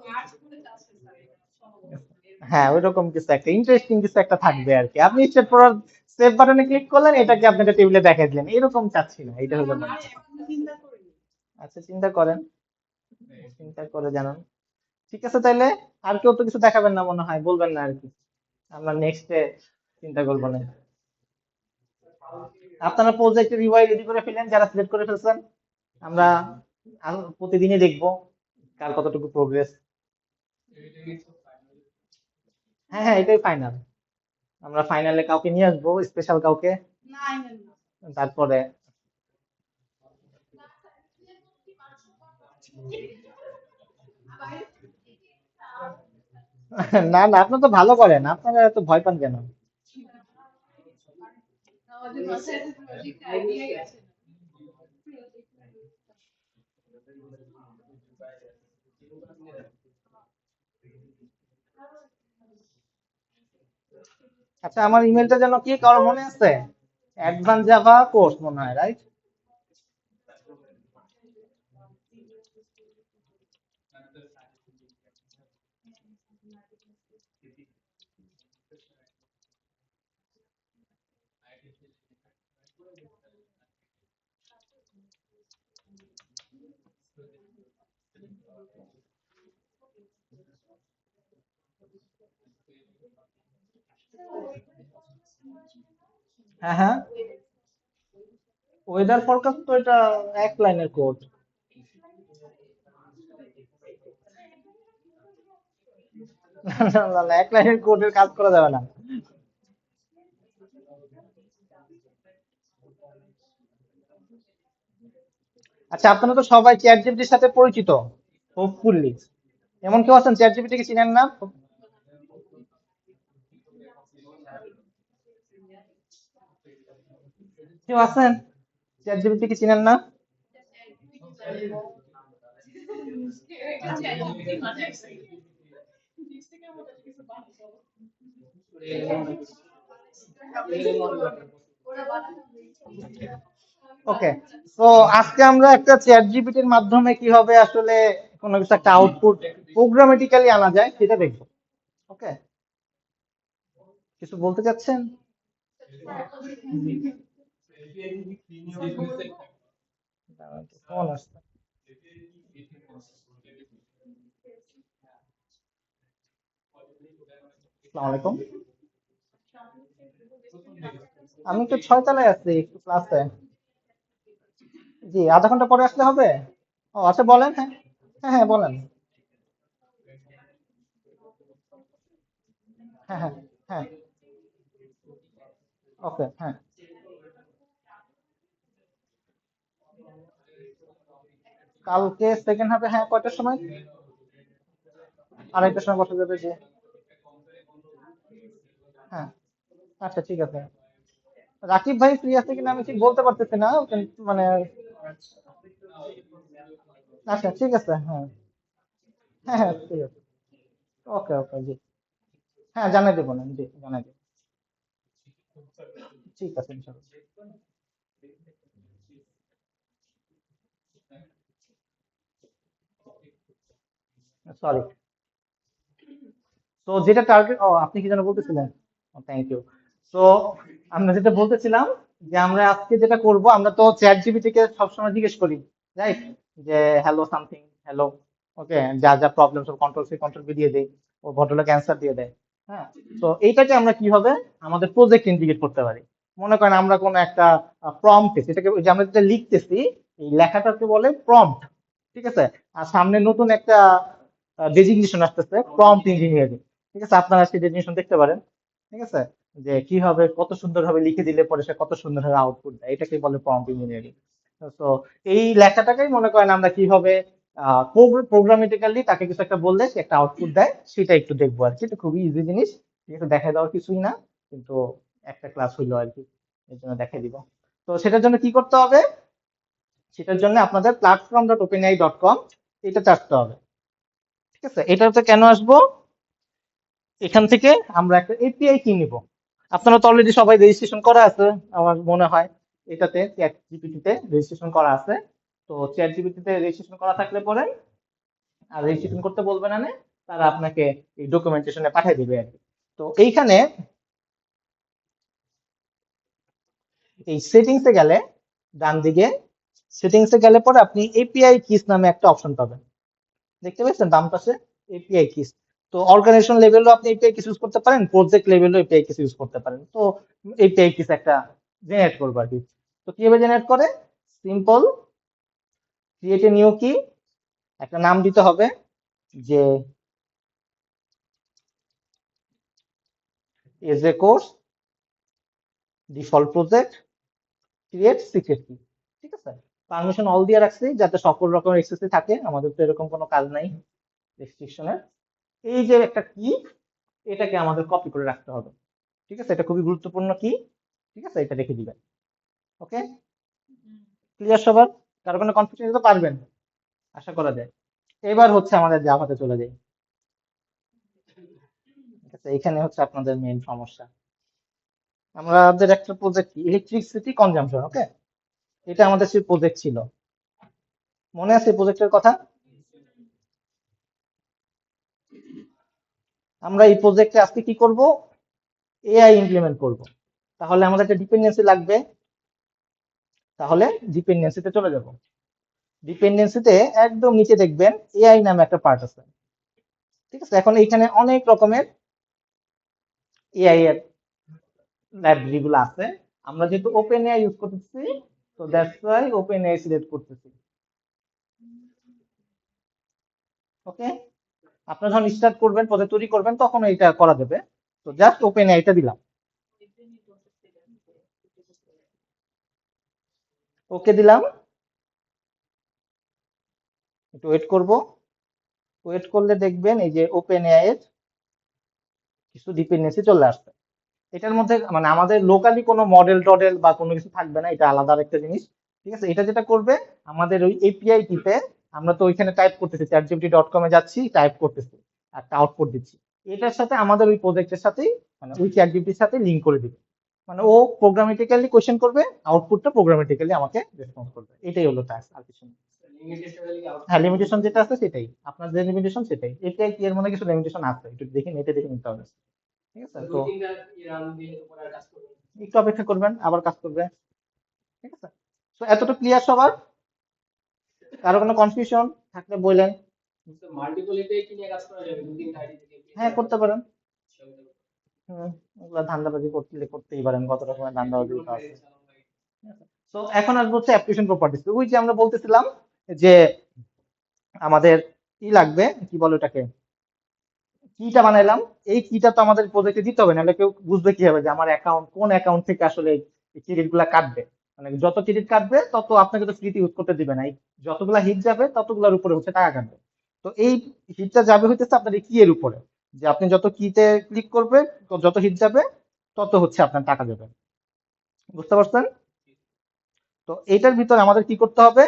মার্চ করে যাচ্ছে স্যার এটা সম্ভবত এরকম হ্যাঁ, ওইরকম কিছু একটা ইন্টারেস্টিং কিছু একটা থাকবে আর কি। আপনি স্টেপ ফরওয়ার্ড সেভ বাটনে ক্লিক করলেন, এটাকে আপনি একটা টেবিলে দেখাই দিলেন, এরকম চাচ্ছি না, এটা হলো না। আমি এখন চিন্তা করিনি। আচ্ছা চিন্তা করেন, চিন্তা করে জানান। ঠিক আছে তাইলে, আর কেউ তো কিছু দেখাবেন না মনে হয়, বলবেন না আর কি, আমরা নেক্সটে চিন্তা করবো না। আপনারা প্রজেক্টের ইউআই রেডি করে ফেলেন যারা সিলেক্ট করে ফেলছেন, আমরা প্রতিদিনই দেখবো কার কতটুকু প্রোগ্রেস। হ্যাঁ হ্যাঁ, এটাই ফাইনাল। আমরা ফাইনালে কাউকে নিয়ে আসবো, স্পেশাল কাউকে। না আইনেন না। তারপরে না না, আপনি তো ভালো করেন, আপনারা এত ভয় পান কেন? আমাদের মাথায় প্রজেক্ট আইডিয়াই আছে না আচ্ছা, আমার ইমেলটা যেন কি কারো মনে আছে? অ্যাডভান্স জাভা কোর্স মনে হয়, রাইট? হ্যাঁ হ্যাঁ, ওয়েদার ফরকাস্ট তো এটা এক লাইনের কোড। না না না, এক লাইনের কোডের কাজ করা যাবে না। আচ্ছা, আপনারা তো সবাই চ্যাট জিপিটির সাথে পরিচিত, হোপফুলি। এমন কেউ আছেন চ্যাট জিপিটি কে চিনেন না? কেউ আছেন চ্যাট জিপিটি কে চিনেন না? এটা চ্যাট জিপিটি বানাইছে এর মতো কিছু বানাইছে ওরা বানাতে ওকে, তো আজকে আমরা একটা চ্যাট জিপিটির মাধ্যমে কিভাবে আসলে কোনো কিছু একটা আউটপুট প্রোগ্রামেটিক্যালি আনা যায় সেটা দেখবো। ওকে, কিছু বলতে চাচ্ছেন? ফোন আসছে। আসসালামু আলাইকুম, আমি তো 6 তলায় আছি, একটু ক্লাসে। জি, আধা ঘন্টা পরে আসলে হবে? ও আচ্ছা, বলেন। হ্যাঁ হ্যাঁ হ্যাঁ, বলেন। হ্যাঁ হ্যাঁ হ্যাঁ, ওকে, হ্যাঁ। কালকে সেকেন্ড হাফে, হ্যাঁ, কয়টার সময়? আড়াইটার সময় বসা যাবে, যে হ্যাঁ। আচ্ছা, ঠিক আছে। রাকিব ভাই ফ্রি আছে কিনা আমি ঠিক বলতে পারতেছি না, মানে আচ্ছা, ঠিক আছে, হ্যাঁ হ্যাঁ হ্যাঁ, ঠিক আছে। ওকে ওকে, জি। হ্যাঁ, জানাই দেবো না, জি, জানাই দেবো। ঠিক আছে, ইনশাল্লাহ। সরি। তো যেটা টার্গেট, আপনি কি যেন বলতেছিলেন? Thank you. তো আমরা যেটা বলতেছিলাম, যে আমরা আজকে যেটা করব, আমরা তো চ্যাট জিপিটি কে সবসময় জিজ্ঞেস করি, রাইট, যে হ্যালো সামথিং, হ্যালো, ওকে, যা যা প্রবলেম সব কন্ট্রোল বি দিয়ে দেই, ও ভদ্রলোক অ্যান্সার দিয়ে দেয়। হ্যাঁ, তো এইটাকে আমরা কিভাবে আমাদের প্রজেক্ট ইন্টিগ্রেট করতে পারি? মনে করেন আমরা কোনো একটা প্রম্পট, এটাকে ওই যে আমরা যেটা লিখতেছি, এই লেখাটাকে বলে প্রম্পট, ঠিক আছে? আর সামনে নতুন একটা ডেজিগনেশন আসতেছে, প্রম্পট ইঞ্জিনিয়ারিং, ঠিক আছে? আপনারা সেই ডেজিগনেশন দেখতে পারেন, ঠিক আছে? যে কিভাবে কত সুন্দরভাবে লিখে দিলে পরে সে কত সুন্দরভাবে আউটপুট দেয়, এটাকে বলে প্রম্পট ইঞ্জিনিয়ারিং। তো এই লেখাটাকেই মনে করেন আমরা কিভাবে প্রোগ্রামেটিক্যালি তাকে কিছু একটা বললে সে একটা আউটপুট দেয়, সেটা একটু দেখবো আর কি। এটা খুবই ইজি জিনিস, ঠিক আছে? দেখা দেওয়ার কিছুই না, কিন্তু একটা ক্লাস হইলো আর কি, এর জন্য দেখাই দিব। তো সেটার জন্য কি করতে হবে? সেটার জন্য আপনাদের platform.openai.com এটা চাপতে হবে, ঠিক আছে? এটাতে কেন আসবো? এখান থেকে আমরা একটা এপিআই কি নিব। আপনারা তো অলরেডি সবাই রেজিস্ট্রেশন করা আছে আমার মনে হয়, এটাতে চ্যাট জিপিটিতে রেজিস্ট্রেশন করা আছে। তো চ্যাট জিপিটিতে রেজিস্ট্রেশন করা থাকলে পরে আর রেজিস্ট্রেশন করতে বলবে না, তারা আপনাকে এই ডকুমেন্টেশনে পাঠিয়ে দিবে আর কি। তো এইখানে এই সেটিংসে গেলে, ডান দিকে সেটিংসে গেলে পরে আপনি এপিআই কিস নামে একটা অপশন পাবেন, দেখতে পাচ্ছেন ডান পাশে, এপিআই কিস। তো অর্গানাইজেশন লেভেলও আপনি এপিআই কিস ইউজ করতে পারেন, প্রজেক্ট লেভেলও এপিআই কিস ইউজ করতে পারেন। তো এপিআই কিস একটা জেনারেট করবো আর কি। তো কিভাবে জেনারেট করে? সিম্পল, ক্রিয়েট এ নিউ কি, একটা নাম দিতে হবে, যে as a course, default project, create secret কি, ঠিক আছে? পারমিশন অল দিয়ে রাখছি যাতে সকল রকমের এক্সেস থাকে, আমাদের তো এরকম কোনো কাজ নাই রেস্ট্রিকশনের। এই যে একটা কি, এটাকে আমাদের কপি করে রাখতে হবে, ঠিক আছে? এটা খুবই গুরুত্বপূর্ণ কি, ঠিক আছে? এটা রেখে দিবেন। ওকে, ক্লিয়ার সবার? কারো কোনো কনফিউশন তো পারবেন, আশা করা যায়। এবার হচ্ছে আমাদের জাভাতে চলে যাই, ঠিক আছে? এখানে হচ্ছে আপনাদের মেইন সমস্যা। আমাদের একটা প্রজেক্ট ইলেকট্রিসিটি কনজাম্পশন, ওকে, এটা আমাদের সেই প্রজেক্ট ছিল, মনে আছে প্রজেক্টের কথা? আমরা এই প্রজেক্টে আজকে কি করব? এআই ইমপ্লিমেন্ট করব। তাহলে আমাদের একটা ডিপেন্ডেন্সি লাগবে, তাহলে ডিপেন্ডেন্সিতে চলে যাব। ডিপেন্ডেন্সিতে একদম নিচে দেখবেন এআই নামে একটা পার্ট আছে, ঠিক আছে? এখন এইখানে অনেক রকমের এআই এর লাইব্রেরি গুলো আছে। আমরা যেহেতু ওপেন এআই ইউজ করতেছি, তো that's why open AI select করতেছি। ওকে, আপনারা যখন স্টার্ট করবেন, প্রজেক্ট তৈরি করবেন, তখন এটা করা যাবে। তো জাস্ট ওপেন এআইটা দিলাম, ওকে দিলাম, একটু ওয়েট করব। ওয়েট করলে দেখবেন এই যে ওপেন এআই এর কিছু ডিপেন্ডেন্সি চলে আসছে। এটার মধ্যে মানে আমাদের লোকালি কোনো মডেল টডেল বা কোনো কিছু থাকবে না, এটা আলাদা একটা জিনিস, ঠিক আছে? এটা যেটা করবে, আমাদের ওই এপিআই টিপে আমরা তো ওইখানে টাইপ করতেছি, চ্যাটজিপিটি.com এ যাচ্ছি, টাইপ করতেছি, একটা আউটপুট দিচ্ছি। এটার সাথে আমাদের ওই প্রজেক্টের সাথেই মানে ওই চ্যাট জিপিটির সাথে লিঙ্ক করে দিবে, মানে ও প্রোগ্রামেটিক্যালি কোয়েশ্চেন করবে, আউটপুটটা প্রোগ্রামেটিক্যালি আমাকে রেসপন্স করবে, এটাই হলো টাস্ক আর কিছু না। লিমিটেশন কি হ্যাঁ, লিমিটেশন যেটা আছে সেটাই, আপনার যে লিমিটেশন সেটাই, এটাই কি এর মধ্যে কিছু লিমিটেশন আছে একটু দেখে নেটে দেখে নিতে হবে, ঠিক আছে? তো দুই তিনটা রান দিয়ে উপরে কাজ করবে। একটু অপেক্ষা করবেন, আবার কাজ করবে, ঠিক আছে? তো এতটুকু ক্লিয়ার সবার? কারো কোনো কনফিউশন থাকলে বললেন। তো মাল্টিপল এপিআই কি নিয়ে কাজ করা যাবে দুই তিনটা আইডি থেকে? হ্যাঁ, করতে পারেন। ওগুলা ধান্দাবাজি করতেই পারেন, কত রকমের ধান্দাবাজি তো আছে। তো এখন আসবো হচ্ছে অ্যাপ্লিকেশন প্রপার্টিজ। ওই যে আমরা বলতেছিলাম যে আমাদের কি লাগবে, কি বলে ওটাকে, কিটা বানাইলাম, এই কিটা তো আমাদের প্রজেক্টে দিতে হবে, নাহলে কেউ বুঝবে কিভাবে যে আমার অ্যাকাউন্ট কোন অ্যাকাউন্ট থেকে আসলে এই ক্রেডিট গুলা কাটবে। মানে যত ক্রেডিট কাটবে তত আপনাকে তো ফ্রিতে ইউজ করতে দিবে না, এই যতগুলা হিট যাবে ততগুলার উপরে হচ্ছে টাকা কাটবে। তো এই হিটটা যাবে হইতেছে আপনার এই কি এর উপরে, যে আপনি যত কিতে ক্লিক করবে যত হিট যাবে তত হচ্ছে আপনার টাকা যাবে, বুঝতে পারছেন? তো এটার ভিতরে আমাদের কি করতে হবে,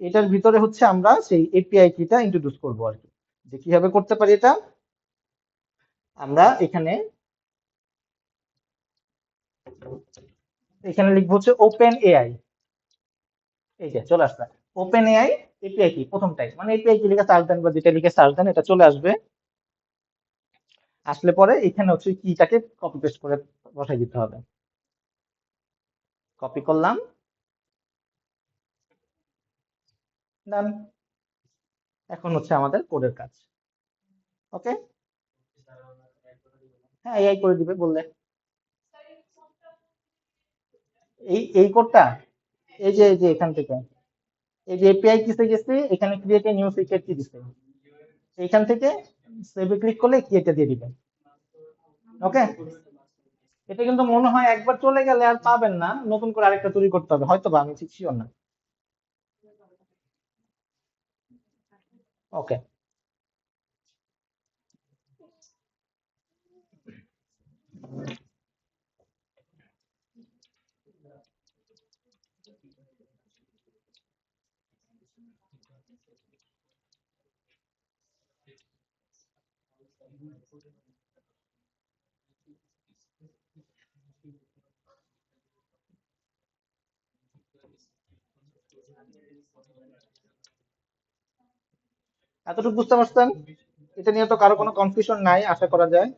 এটার ভিতরে হচ্ছে আমরা সেই এপিআই কিটা ইন্ট্রোডিউস করবো আর কি, যে কিভাবে করতে পারি এটা। আমরা এখানে এখানে লিখবো হচ্ছে ওপেন এআই, এই যে চলে আসবে ওপেন এআই এপিআই কি, প্রথমটাই মানে এপিআই কি লিখে সার্চ দেন বা যেটা লিখে সার্চ দেন এটা চলে আসবে। আসলে পরে এখানে হচ্ছে কিটাকে কপি পেস্ট করে বসাই দিতে হবে, কপি করলাম, ডান। এখন হচ্ছে আমাদের কোডের কাজ, ওকে। হ্যাঁ, এআই করে দিবে বললে। এই কোডটা, এই যে এখান থেকে, এই যে এপিআই কিসে গেছি, এখানে ক্রিয়েট এ নিউ সিক্রেট কি দিছে, এইখান থেকে সেভে ক্লিক করলে কি এটা দিয়ে দিবেন, ওকে। এটা কিন্তু মনে হয় একবার চলে গেলে আর পাবেন না, নতুন করে আরেকটা তৈরি করতে হবে হয়তো, বা আমি ঠিক শিওর না, ওকে। এতটুকু বুঝতে পারছেন? এটা নিয়ে তো কারো কোনো কনফিউশন নাই আশা করা যায়।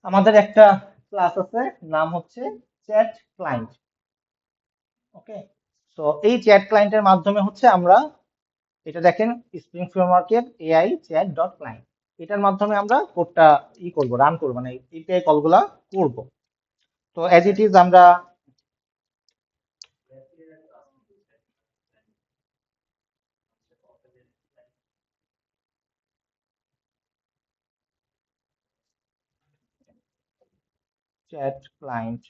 আমাদের একটা ক্লাস আছে, নাম হচ্ছে চ্যাট ক্লায়েন্ট, ওকে। তো এই চ্যাট ক্লায়েন্টের মাধ্যমে হচ্ছে আমরা, এটা দেখেন স্প্রিং ফ্রেমওয়ার্কের এআই চ্যাট ডট ক্লায়েন্ট, এটার মাধ্যমে আমরা কোডটা করব, রান করব, মানে এপিআই কলগুলা করব। তো অ্যাজ ইট ইজ আমরা চ্যাট ক্লায়েন্ট,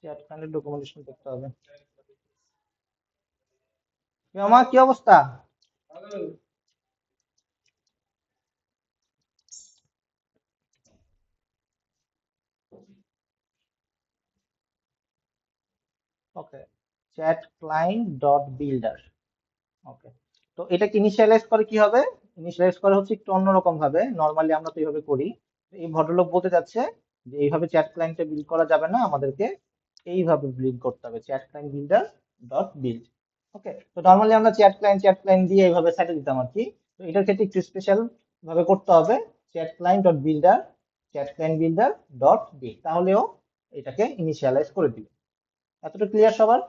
চ্যাট ক্লায়েন্টের ডকুমেন্টেশন দেখতে হবে। আমার কি অবস্থা? ওকে, চ্যাট ক্লায়েন্ট ডট বিল্ডার, ওকে। তো এটাকে ইনিশিয়ালাইজ করে কি হবে, ইনিশিয়ালাইজ করে হচ্ছে একটু অন্যরকম ভাবে, নর্মালি আমরা তো এইভাবে করি। এই ভদ্রলোক বলতে যাচ্ছে যে এইভাবে চ্যাট ক্লায়েন্টে বিল্ড করা যাবে না, আমাদেরকে এইভাবে বিল্ড করতে হবে, chat client builder dot build. Okay, তো নর্মালি আমরা চ্যাট ক্লায়েন্ট দিয়ে এইভাবে সেটে দিতাম আর কি। তো এটার ক্ষেত্রে একটু স্পেশাল ভাবে করতে হবে, চ্যাট ক্লায়েন্ট.বিল্ডার তাহলেও এটাকে ইনিশিয়ালাইজ করে দিবে। এতটুকু ক্লিয়ার সবার?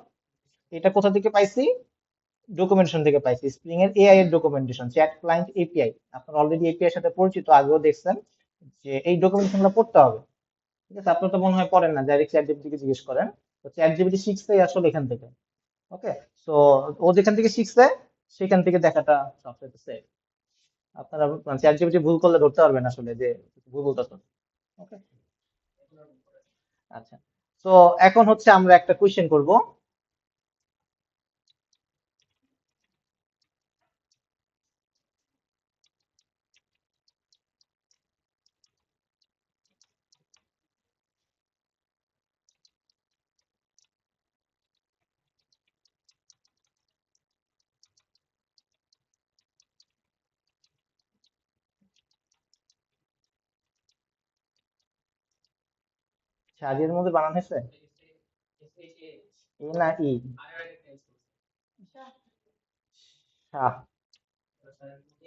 এটা কোথা থেকে পাইছি? ডকুমেন্টেশন থেকে পাইছি, স্প্রিং এর এআই এর ডকুমেন্টেশন, চ্যাট ক্লায়েন্ট এপিআই। আপনারা অলরেডি এপিআই এর সাথে পরিচিত, আগেও দেখছেন যে এই ডকুমেন্টেশনগুলো পড়তে হবে। ঠিক আছে, আপনার তো মনে হয় পড়েন না, ডাইরেক্ট চ্যাট জিপিটি কে জিজ্ঞেস করেন। তো চ্যাট জিপিটি শিখছে আসলে এখান থেকে। ওকে, তো ও যেখান থেকে শিখছে সেখান থেকে দেখাটা সবচেয়ে সেফ। আপনারা চ্যাট জিপিটি ভুল করলে ধরতে পারবেন আসলে যে ভুল বলতেছে। ওকে, আচ্ছা। তো এখন হচ্ছে আমরা একটা কোয়েশ্চেন করব। শাড়ির মধ্যে বানান হয়েছে এ না ই? শাহ,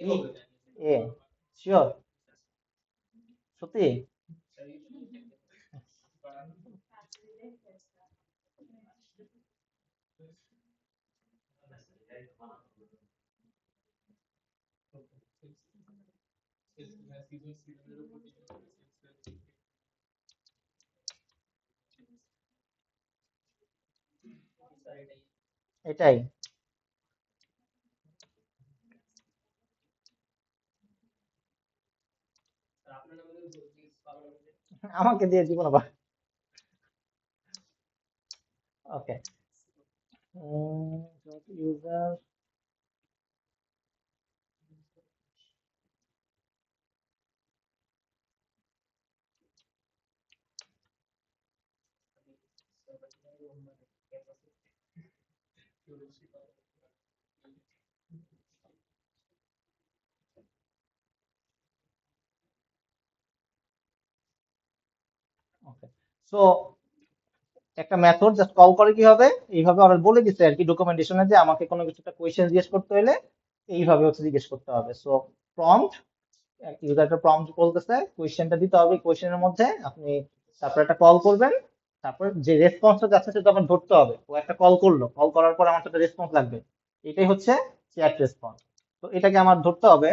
ই, এ, শিওর? সত্যি? এটাই? আমাকে দিয়ে জীবন আবার। ওকে, ইউজার, ওকে। সো একটা মেথড জাস্ট কল করে কি হবে, এইভাবে ওরা বলে দিচ্ছে আর কি ডকুমেন্টেশনে, যে আমাকে কোনো কিছু একটা কোয়েশ্চেন জিজ্ঞেস করতে হলে এইভাবে হচ্ছে জিজ্ঞেস করতে হবে। সো প্রম্পট, ইউজারটা প্রম্পট বলতেছে, কোয়েশ্চেনটা দিতে হবে, কোয়েশ্চেনের মধ্যে আপনি তারপর একটা কল করবেন, তারপর যে রেসপন্সটা যাচ্ছে সেটা আবার ধরতে হবে। ও একটা কল করলো, কল করার পর আমার একটা রেসপন্স লাগবে, এটাই হচ্ছে চ্যাট রেসপন্স। তো এটাকে আমার ধরতে হবে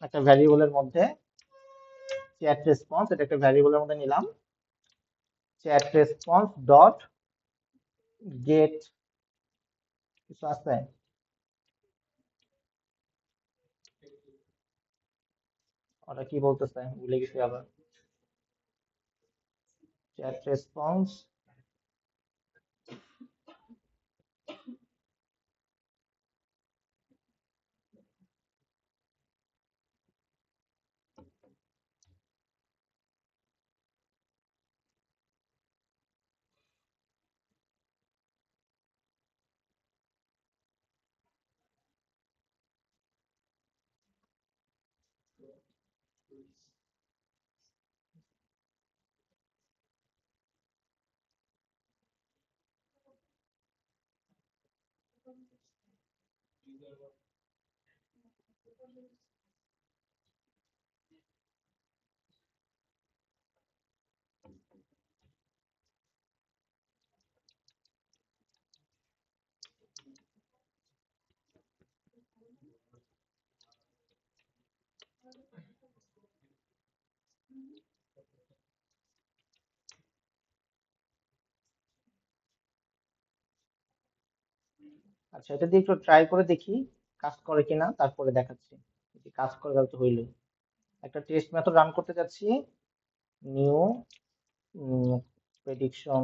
একটা ভ্যারিয়েবলের মধ্যে, চ্যাট রেসপন্স, এটা একটা ভ্যারিয়েবলের মধ্যে নিলাম, চ্যাট রেসপন্স ডট গেট কিছু আছে, ওটা কি বলতেছে ভুলে গেছি আবার, চ্যাট রেসপন্স, আচ্ছা এটা দিয়ে একটু ট্রাই করে দেখি কাজ করে কিনা, তারপরে দেখাচ্ছি। যদি কাজ করে তাহলে তো হইলো। একটা টেস্ট মেথড রান করতে যাচ্ছি, new prediction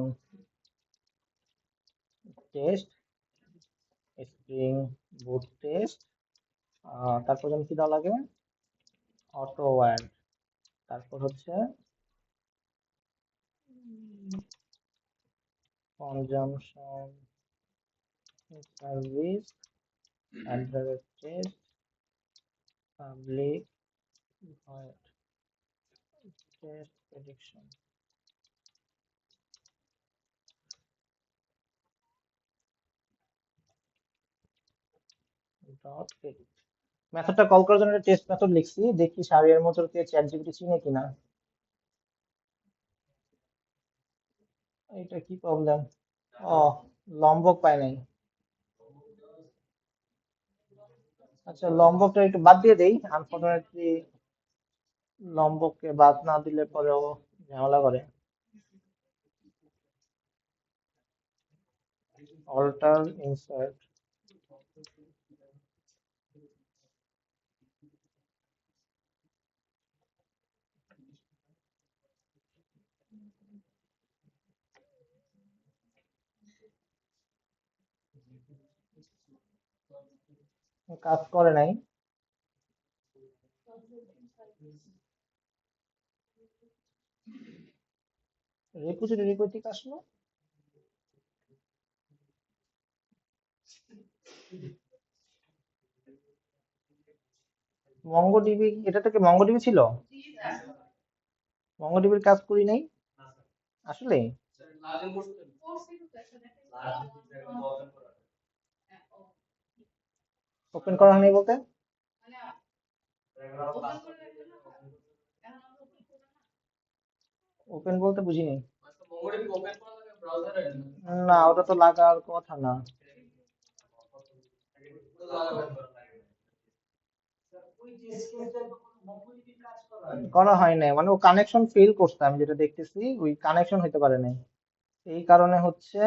test, spring boot test, তারপর যেন কি দেওয়া লাগে, অটো ওয়্যার, তারপর হচ্ছে consumption service address test public void test prediction. Dot edit মেথডটা কল করার জন্য একটা টেস্ট মেথড লিখছি, দেখি শাহরিয়ার মোটরকে চ্যাট জিপিটি চিনে কিনা। এটা কি প্রবলেম? ও, লম্বক পাই নাই। আচ্ছা, লম্বকটা একটু বাদ দিয়ে দেই, আনফরচুনেটলি লম্বককে বাদ না দিলে পরেও ঝামেলা করে। অল্টার ইনসার্ট, কাজ করে নাই। রিপোজিটরি কই থেকে আসলো? মঙ্গোডিবি, এটা থেকে মঙ্গোডিবি ছিল? জি স্যার। মঙ্গোডিবির কাজ করি নাই আসলে। লাগইন করছেন? করছি তো স্যার, সেটা একটা ওপেন করা হয়নি বলতে? মানে ওপেন করে রাখবেন না স্যার, এখন আমরা ওপেন করবো না। ওপেন বলতে বুঝিনি। আচ্ছা, মোবাইল ওপেন করা লাগে ব্রাউজারে? না, ওটা তো লাগার কথা না। তো লাগাবেন। করা হয় নাই, মানে ও কানেকশন ফেল করছে, আমি যেটা দেখতেছি ওই কানেকশন হইতে পারে নাই, এই কারণে হচ্ছে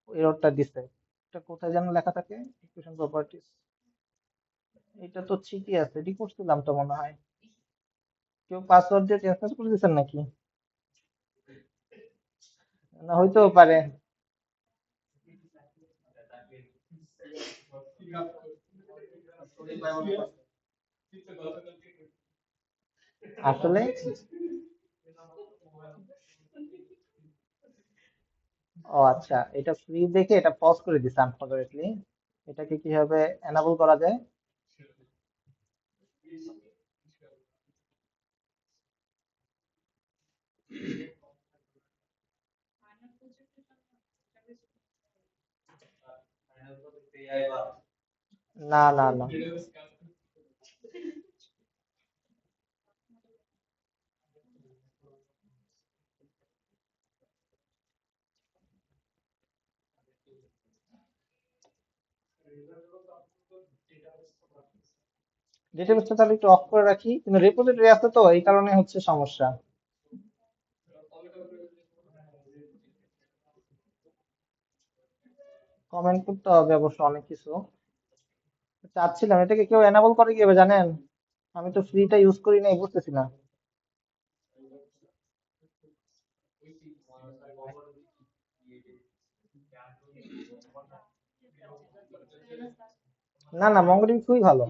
এররটা দিছে। এটা কোথায় যেন লেখা থাকে, ইকুয়েশন প্রপার্টিজ। এটা তো ঠিকই আছে, এটি করছিলাম তো মনে হয়। কেউ পাসওয়ার্ড দিয়ে চেঞ্জ করে দিচ্ছেন নাকি? না, হইতেও পারে। আসলে ও আচ্ছা, এটা ফ্রি দেখে এটা পজ করে দিছে আনফরচুনেটলি। এটাকে কিভাবে এনাবল করা যায়? না না না, ডেটাবেসটা তাহলে একটু অফ করে রাখি, কিন্তু রেপোজিটরি আছে তো এই কারণে হচ্ছে সমস্যা। কমেন্ট করতে হবে অবশ্য অনেক কিছু। চাচ্ছিলাম এটাকে কেউ এনাবল করে কিভাবে জানেন? আমি তো ফ্রিটা ইউজ করি নাই, বুঝতেছি না। না না, মঙ্গোডিবি খুবই ভালো।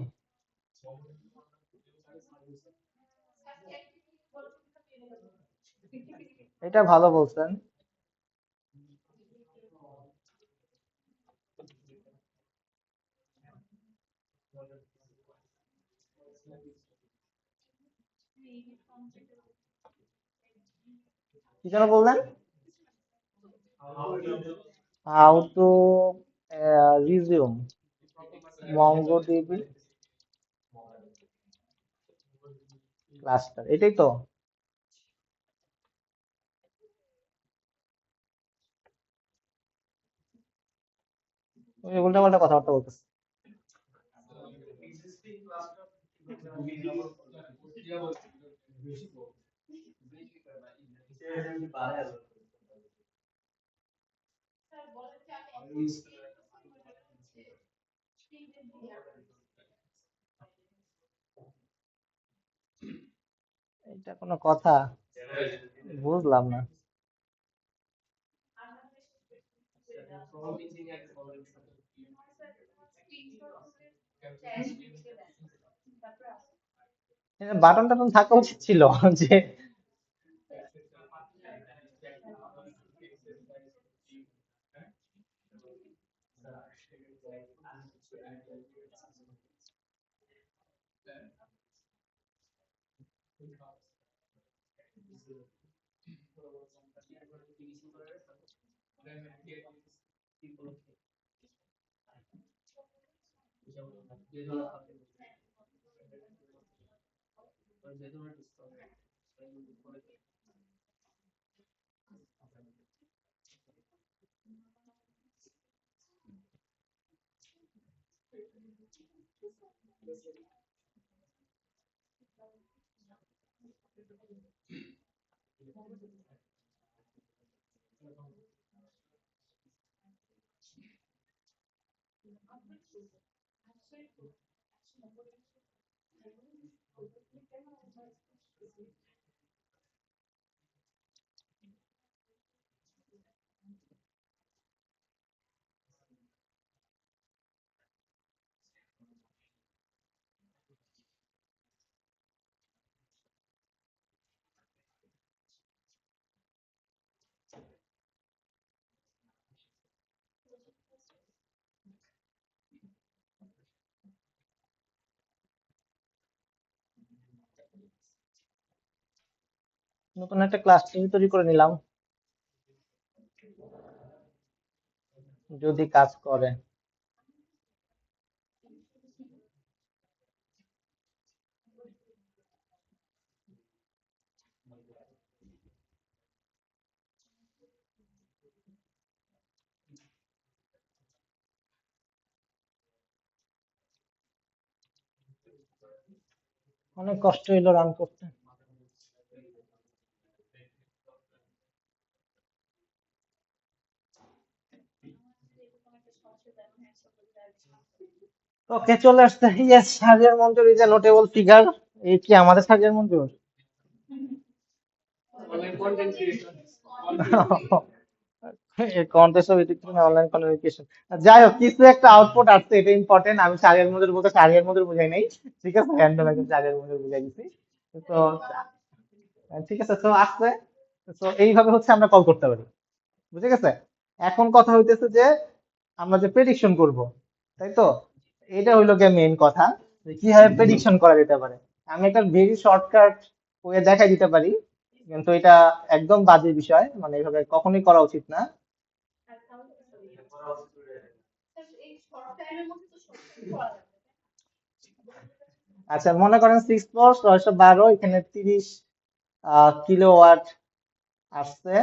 এটা ভালো বলছেন। কি যেন বললেন? How to resume MongoDB cluster, এটাই তো? ওই উল্টাপাল্টা কথাবার্তা বলতেছে। স্যার বলেন যে আমি এখন ক্রিয়েট করছি, ওইটা হচ্ছে স্ক্রিনে দিয়ে এটা কোনো কথা? বুঝলাম না। আমরা শেষ স্যার স্ক্রিনশট করে চ্যাট জিপিটিতে দেন, তারপর আসে। বাটন টাটন থাকা উচিত ছিল যে। যেমন যে ধরনের খাদ্য যে ধরনের ডিসকাউন্ট নতুন একটা ক্লাস তৈরি করে নিলাম, যদি কাজ করে। অনেক কষ্ট হইলো রান করতে। ওকে, চলে আসছে। Yes, Sajiar Manjur is a notable figure. এই কি আমাদের Sajiar Manjur? Online content creation contest of education online communication. যাই হোক, কিছু একটা আউটপুট আসছে, এটা ইম্পর্টেন্ট। আমি সাজিয়ার মঞ্জুর বলতে সাজিয়ার মঞ্জুর বুঝাই নাই, ঠিক আছে, হ্যান্ডেল একদম সাজিয়ার মঞ্জুর বুঝাই দিছি। তো ঠিক আছে, তো আসছে। তো এইভাবে হচ্ছে আমরা কল করতে পারি, বুঝে গেছে? এখন কথা হইতেছে যে আমরা যে প্রেডিকশন করব, তাই তো? এটা হইলো গিয়ে মেইন কথা, যে কিভাবে প্রেডিকশন করা যেতে পারে। আমি একটা ভেরি শর্টকাট ওয়ে দেখাই দিতে পারি, কিন্তু এটা একদম বাজে বিষয়, মানে এইভাবে কখনোই করা উচিত না। এই শর্ট টাইমের মধ্যে তো সব কিছু করা যাবে। আচ্ছা, মনে করেন 6+612, এখানে 30 কিলোওয়াট আসছে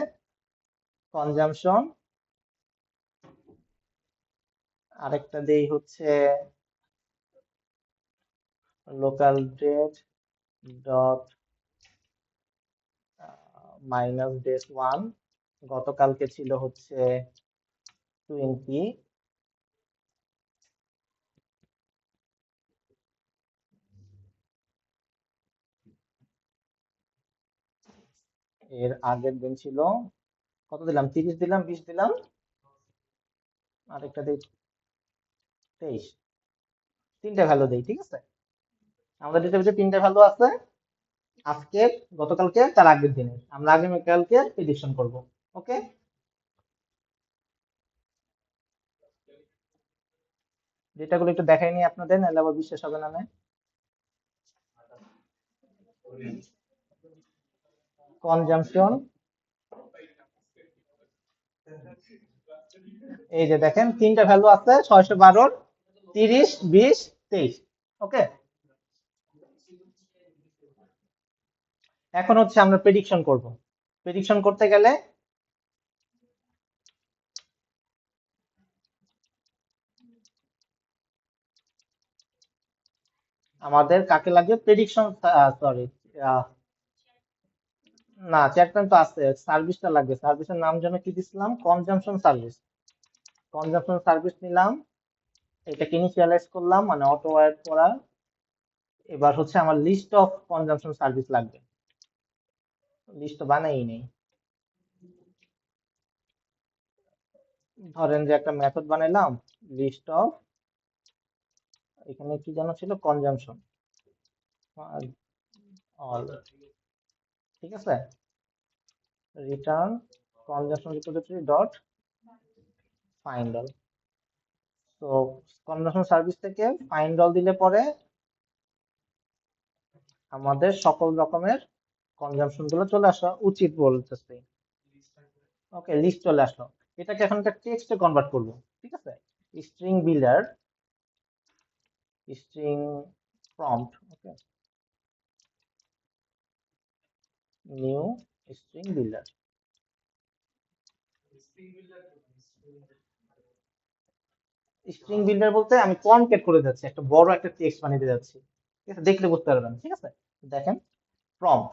কনজাম্পশন। আরেকটা দেই হচ্ছে লোকাল ডেট ডট মাইনাস ডেস 1, গতকালকে ছিল হচ্ছে 20, এর আগের দিন ছিল, কত দিলাম, 30 দিলাম, 20 দিলাম, আরেকটা দিই 23। তিনটা ভ্যালু দেই, ঠিক আছে? আমাদের ডেটাবেসে তিনটা ভ্যালু আছে, আজকে, গতকালকে, তার আগের দিনের। আমরা আগামীকালকে প্রেডিকশন করব। ওকে, ডেটাগুলো একটু দেখাই নি আপনাদের, নাহলে আবার বিশ্বাস হবে না। কনজাম্পশন, এই যে দেখেন তিনটা ভ্যালু আছে, 612, 30, 20, 23। ওকে, এখন হচ্ছে আমরা প্রেডিকশন করব। প্রেডিকশন করতে গেলে আমাদের কাকে লাগে? প্রেডিকশন, সরি, না, চ্যাটম্যান তো আছে, সার্ভিসটা লাগবে। সার্ভিসের নাম যেন কি দিছিলাম? Consumption service. কনজাম্পশন সার্ভিস নিলাম, এটাকে ইনিশিয়ালাইজ করলাম, মানে অটো ওয়াইড করা। এবার হচ্ছে আমার লিস্ট অফ কনজাম্পশন সার্ভিস লাগবে। লিস্ট বানাই নেই, ধরেন যে একটা মেথড বানাইলাম, লিস্ট অফ, এখানে কি যেন ছিল, কনজাম্পশন অল, ঠিক আছে, return consumption repository dot find all. তো কনজাম্পশন সার্ভিস থেকে ফাইন্ড অল দিলে পরে আমাদের সকল রকমের কনজাম্পশন গুলো চলে আসা উচিত বলতেছে। ওকে, লিস্ট চলে আসলো। এটাকে এখন একটা টেক্সটে কনভার্ট করব, ঠিক আছে? String builder string prompt, okay, new string builder। String builder বলতে আমি কনক্যাট করে যাচ্ছি, একটা বড় একটা টেক্সট বানিয়ে যাচ্ছি, ঠিক আছে, দেখলে বুঝতে পারবেন, ঠিক আছে। দেখেন prompt,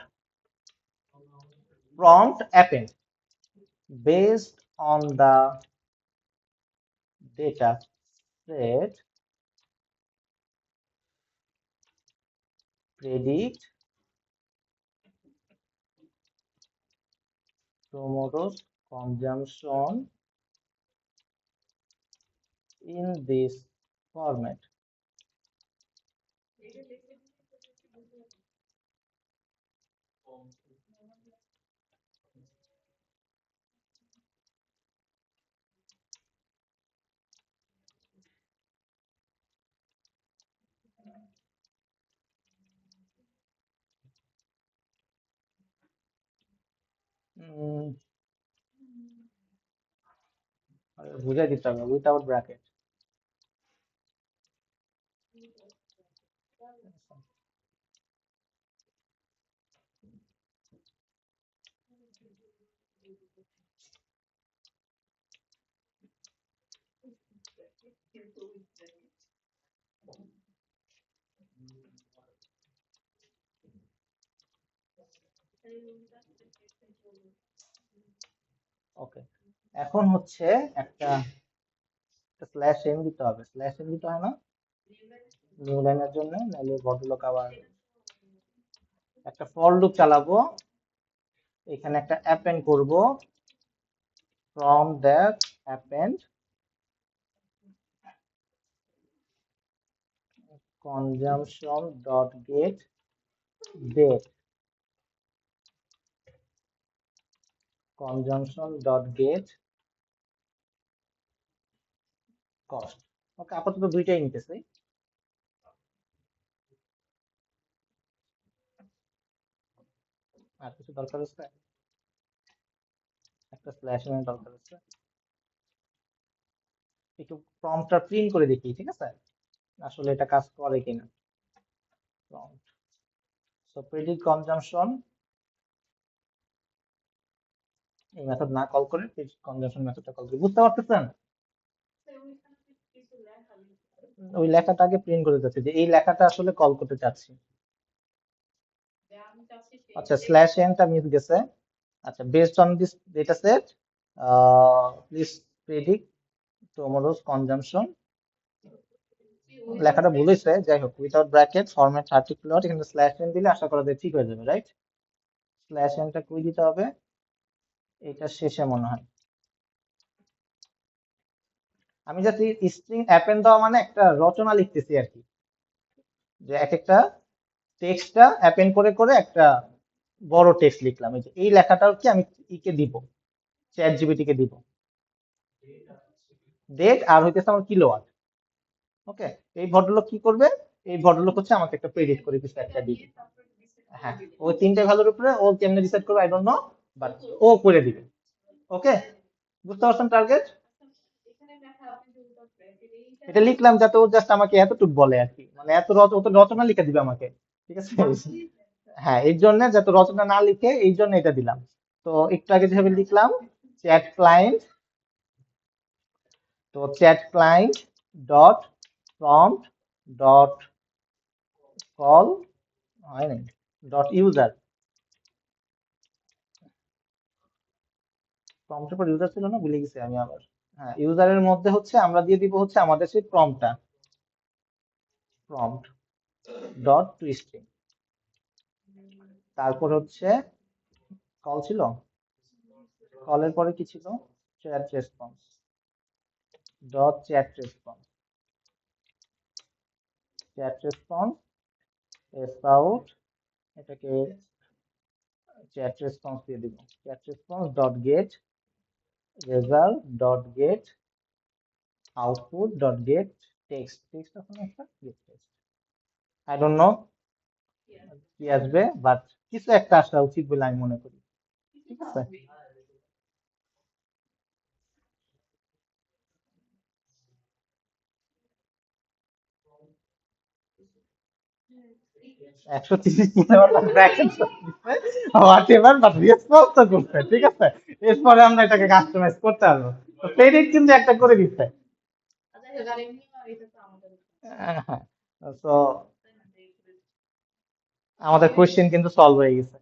prompt append based on the data set predict tomorrow's consumption in this format। বুঝাই দিতে হবে উইথাউট ব্র্যাকেট। ওকে, এখন হচ্ছে একটা স্ল্যাশ এন দিতে হবে, স্ল্যাশ এন দিতে হয় না নিউ লাইনের জন্য, নাহলে ভদ্রলোক আবার একটা ফর লুপ চালাবো, এখানে একটা অ্যাপেন্ড করব, from that append consumption dot get date, consumption dot get cost। ওকে, আপাতত দুইটাই নিতেছি। আর কিছু দরকার আছে, একটা স্ল্যাশ এর দরকার আছে, একটু প্রম্পটটা প্রিন্ট করে দেখি, ঠিক আছে, আসলে এটা কাজ করে কিনা। prompt, so predict consumption, এই মেথড না কল করে predict consumption মেথডটা কল করি, বুঝতে পারতেছেন? ওই লেখাটা আগে প্রিন্ট করে যাচ্ছে যে এই লেখাটা আসলে কল করতে চাচ্ছি। আচ্ছা, স্ল্যাশ এনটা মিস গেছে। আচ্ছা, based on this data set please predict tomorrow's consumption, লেখাটা ভুল হয়েছে, যাই হোক, উইথাউট ব্র্যাকেট ফরম্যাট 30 কিলোয়াট, এখানে স্ল্যাশ এন দিলে আশা করা যায় ঠিক হয়ে যাবে, রাইট। স্ল্যাশ এনটা কই দিতে হবে, এটা শেষে মনে হয়। আমি জাস্ট স্ট্রিং অ্যাপেন্ড দেওয়া মানে একটা রচনা লিখতেছি আর কি, যে এক একটা টেক্সটটা অ্যাপেন্ড করে করে একটা বড় টেক্সট লিখলাম, এই যে এই লেখাটাও কি আমি ইকে দিব, চ্যাট জিপিটি কে দিব, ডেট আর হইতেছে আমার কিলোওয়াট। ওকে, এই ভদ্রলোক কি করবে, এই ভদ্রলোক হচ্ছে আমাকে একটা প্রেডিক্ট করে কিছু একটা দিবে। হ্যাঁ, ওই তিনটে ভ্যালুর উপরে ও কেমনে ডিসাইড করবে আই ডোন্ট নো, বাট ও করে দিবে। ওকে, বুঝতে পারছেন টার্গেট? এটা লিখলাম যাতে ও জাস্ট আমাকে এতটুকু বলে আর কি, মানে এত ও তো রচনা লিখে দিবে আমাকে, ঠিক আছে। হ্যাঁ, এই জন্য যাতে রচনা না লিখে এই জন্য এটা দিলাম। তো একটু আগে যেভাবে লিখলাম চ্যাট ক্লায়েন্ট, তো chat client dot prompt dot call হয় নাই ডট ইউজার, প্রম্পটের পর ইউজার ছিল না, ভুলে গেছি আমি আবার। হ্যাঁ, ইউজারের মধ্যে হচ্ছে আমরা দিয়ে দিব হচ্ছে আমাদের সেই প্রম্পটটা, প্রম্পট ডট টু স্ট্রিং, তারপর হচ্ছে কল ছিল, কলের পরে কি ছিল, chat response dot chat response, chat response S out, এটাকে চ্যাট রেসপন্স দিয়ে দিব, chat response dot gate result dot gate output dot gate text, text এখন একটা gate text, I don't know কি আসবে, বাট কিছু একটা আসা উচিত বলে আমি মনে করি, ঠিক আছে। 130 kilometre bracket what ever but response তো করছে, ঠিক আছে, এরপরে আমরা এটাকে কাস্টমাইজ করতে পারবো। তো প্রেডিক্ট কিন্তু একটা করে দিচ্ছে। আচ্ছা, এমনিও এটা তো আমাদের হ্যাঁ, তো আমাদের কোশ্চেন কিন্তু সলভ হয়ে গেছে।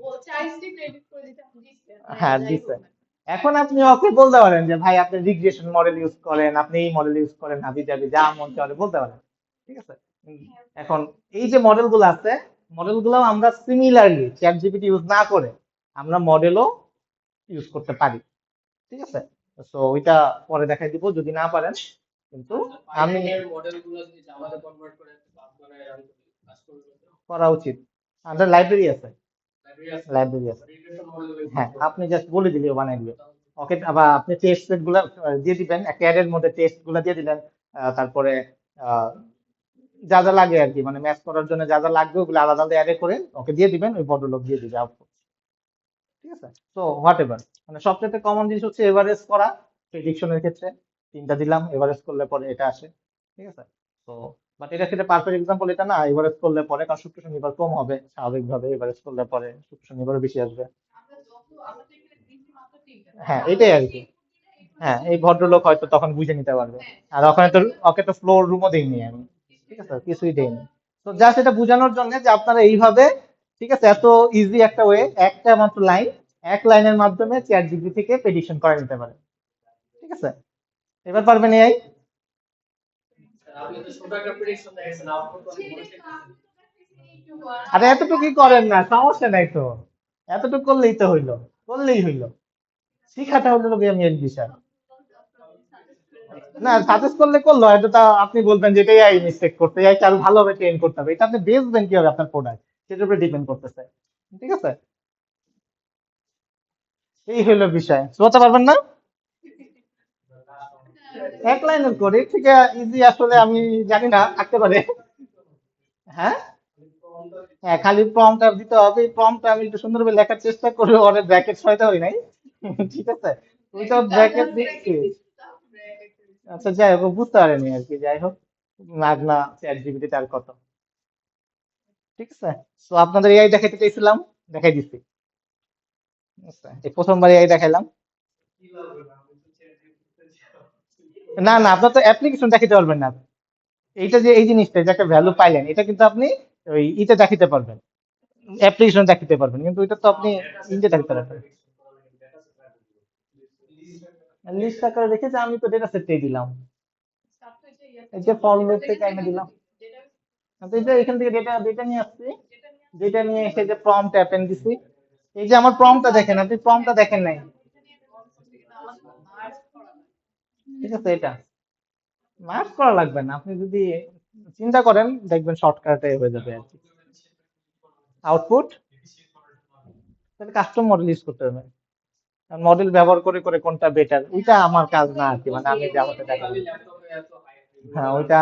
ও চাইল্ডকে ক্রেডিট করে দিতে আমি দিচ্ছি হ্যাঁ যাই দিছে। হোক না এখন আপনি ওকে বলতে পারেন যে ভাই আপনি রিগ্রেশন মডেল ইউজ করেন, আপনি এই মডেল ইউজ করেন, হাবি জাবি যা মন চায় বলতে পারেন, ঠিক আছে। এখন এই যে মডেলগুলো আছে, মডেলগুলো আমরা সিমিলারলি চ্যাট জিপিটি ইউজ না করে আমরা মডেলও ইউজ করতে পারি, ঠিক আছে। তো ওইটা পরে দেখাই দিব যদি না পারেন, কিন্তু আমি পাইথনের মডেলগুলো যদি জাভাতে কনভার্ট করে একটা ক্লাস বানায় রান করি, কাজ করবে তো। করা উচিত। আমাদের লাইব্রেরি আছে, লাইব্রেরি আছে, লাইব্রেরি আছে। রিগ্রেশন মডেল হ্যাঁ, আপনি জাস্ট বলে দিলে ও বানাই দিবে। ওকে, আবার আপনি টেস্ট সেট গুলা দিয়ে দিবেন, একটা অ্যারের মধ্যে টেস্ট গুলা দিয়ে দিলেন, তারপরে আহ, যা যা লাগে আর কি, মানে ম্যাচ করার জন্য যা যা লাগবে ওগুলো আলাদা আলাদা অ্যারে করে ওকে দিয়ে দিবেন, ওই ভদ্রলোক দিয়ে দিবে আউটপুট, ঠিক আছে। তো হোয়াট এভার, মানে সবচেয়ে কমন জিনিস হচ্ছে এভারেজ করা। প্রেডিকশনের ক্ষেত্রে তিনটা দিলাম, এভারেজ করলে পরে এটা আসে, ঠিক আছে। তো বাট এটার ক্ষেত্রে পারফেক্ট এক্সাম্পল এটা না, এভারেজ করলে পরে, কারণ শুক্র শনিবার কম হবে স্বাভাবিকভাবে, এভারেজ করলে পরে শুক্র শনিবারও বেশি আসবে। আমরা তো এখানে দিচ্ছি মাত্র 3টা হ্যাঁ আমরা এটাই আর বেশি কি। input দিলে হ্যাঁ, এগুলো এই বেশি ভদ্রলোক হয়তো তখন বুঝে নিতে পারবে। হ্যাঁ আর ওখানে তো, এটা ওকে তো ফ্লোর রুমও দেইনি আমি, ঠিক কিছুই আছে, না কিছুই দেইনি। তো জাস্ট এটা বোঝানোর জন্য যে আপনারা এইভাবে, ঠিক আছে, এত ইজি একটা ওয়ে, একটা মাত্র লাইন, এক লাইনের মাধ্যমে চ্যাট জিপিটি থেকে প্রেডিকশন করে নিতে পারে, ঠিক আছে। এবার পারবেন এআই। আপনি তো ছোট একটা প্রেডিকশন দেখেছেন, আউটপুট অনেক বড় সেটাই তো দেখতেছেন। আমি তো দেখতেছি একটু আর আরে আমার এতটুকুই করেন না, সমস্যা নাই তো, এতটুকু করলেই তো হইলো, করলেই হইলো, শিখাটা হলো গিয়ে মেন বিষয়। না সাজেস্ট করলে করলো, হয়তো তা আপনি বলবেন যে এটাই আই মিস্টেক করতে, এআই আরো ভালোভাবে ট্রেন করতে হবে, এটা আপনি বেচবেন কি হবে আপনার প্রোডাক্ট, সেটার উপরে ডিপেন্ড করতেছে, ঠিক আছে। এই হলো বিষয়, বলতে পারবেন না। এক লাইনের করি ঠিক ইজি, আসলে আমি জানি না, থাকতে পারে। হ্যাঁ, হ্যাঁ, খালি প্রম্পট দিতে হবে, এই প্রম্পটটা আমি একটু সুন্দরভাবে লেখার চেষ্টা করে অনেক ব্র্যাকেট সহায়তা হই নাই, ঠিক আছে, ওইটা ব্র্যাকেট দিচ্ছি। আচ্ছা যাই হোক, ও বুঝতে পারেনি আর কি, যাই হোক, মাগনা চ্যাট জিপিটি তার কত, ঠিক আছে। তো আপনাদের এআই দেখাইতে চাইছিলাম, দেখাই দিচ্ছি, আচ্ছা, এই প্রথমবার এআই দেখাইলাম। না না, আপনার তো অ্যাপ্লিকেশন দেখাতে পারবেন না, এইটা যে এই জিনিসটা যে একটা ভ্যালু পাইলেন, এটা কিন্তু আপনি ওই ইতে দেখাতে পারবেন, অ্যাপ্লিকেশন দেখাতে পারবেন, কিন্তু এটা তো আপনি ইন্টে দেখাতে পারবেন। লিস্ট আকারে রেখেছে, আমি তো ডেটা সেটটাই দিলাম, সাবজেক্টে এই ইয়াতে যে বললো ফর্ম যেটা থেকে দেখেছি এনে এখান দিলাম। থেকে যেটা তো এটা এখান থেকে ডেটা ডেটা নিয়ে আসছি, যেটা নিয়ে আসছি ডেটা নিয়ে এসে যে প্রম্পট অ্যাপেন্ড দিছি, এই যে আমার প্রম্পটটা দেখেন, আপনি প্রম্পটটা দেখেন নাই, এখানে এটা বলছে কিন্তু আমাদের তো মার্জ করা লাগে ঠিক আছে। এটা মার্ক করা লাগবে না, আপনি যদি চিন্তা করেন দেখবেন শর্টকাটে হয়ে যাবে আর কি। আউটপুট তাহলে কাস্টম মডেল ইউজ করতে হবে, মডেল ব্যবহার করে করে কোনটা বেটার, ওইটা আমার কাজ না আর কি, মানে আমি যাওয়াতে দেখাবো। খালি ল্যাপটপে এত হাই হ্যাঁ, ওইটা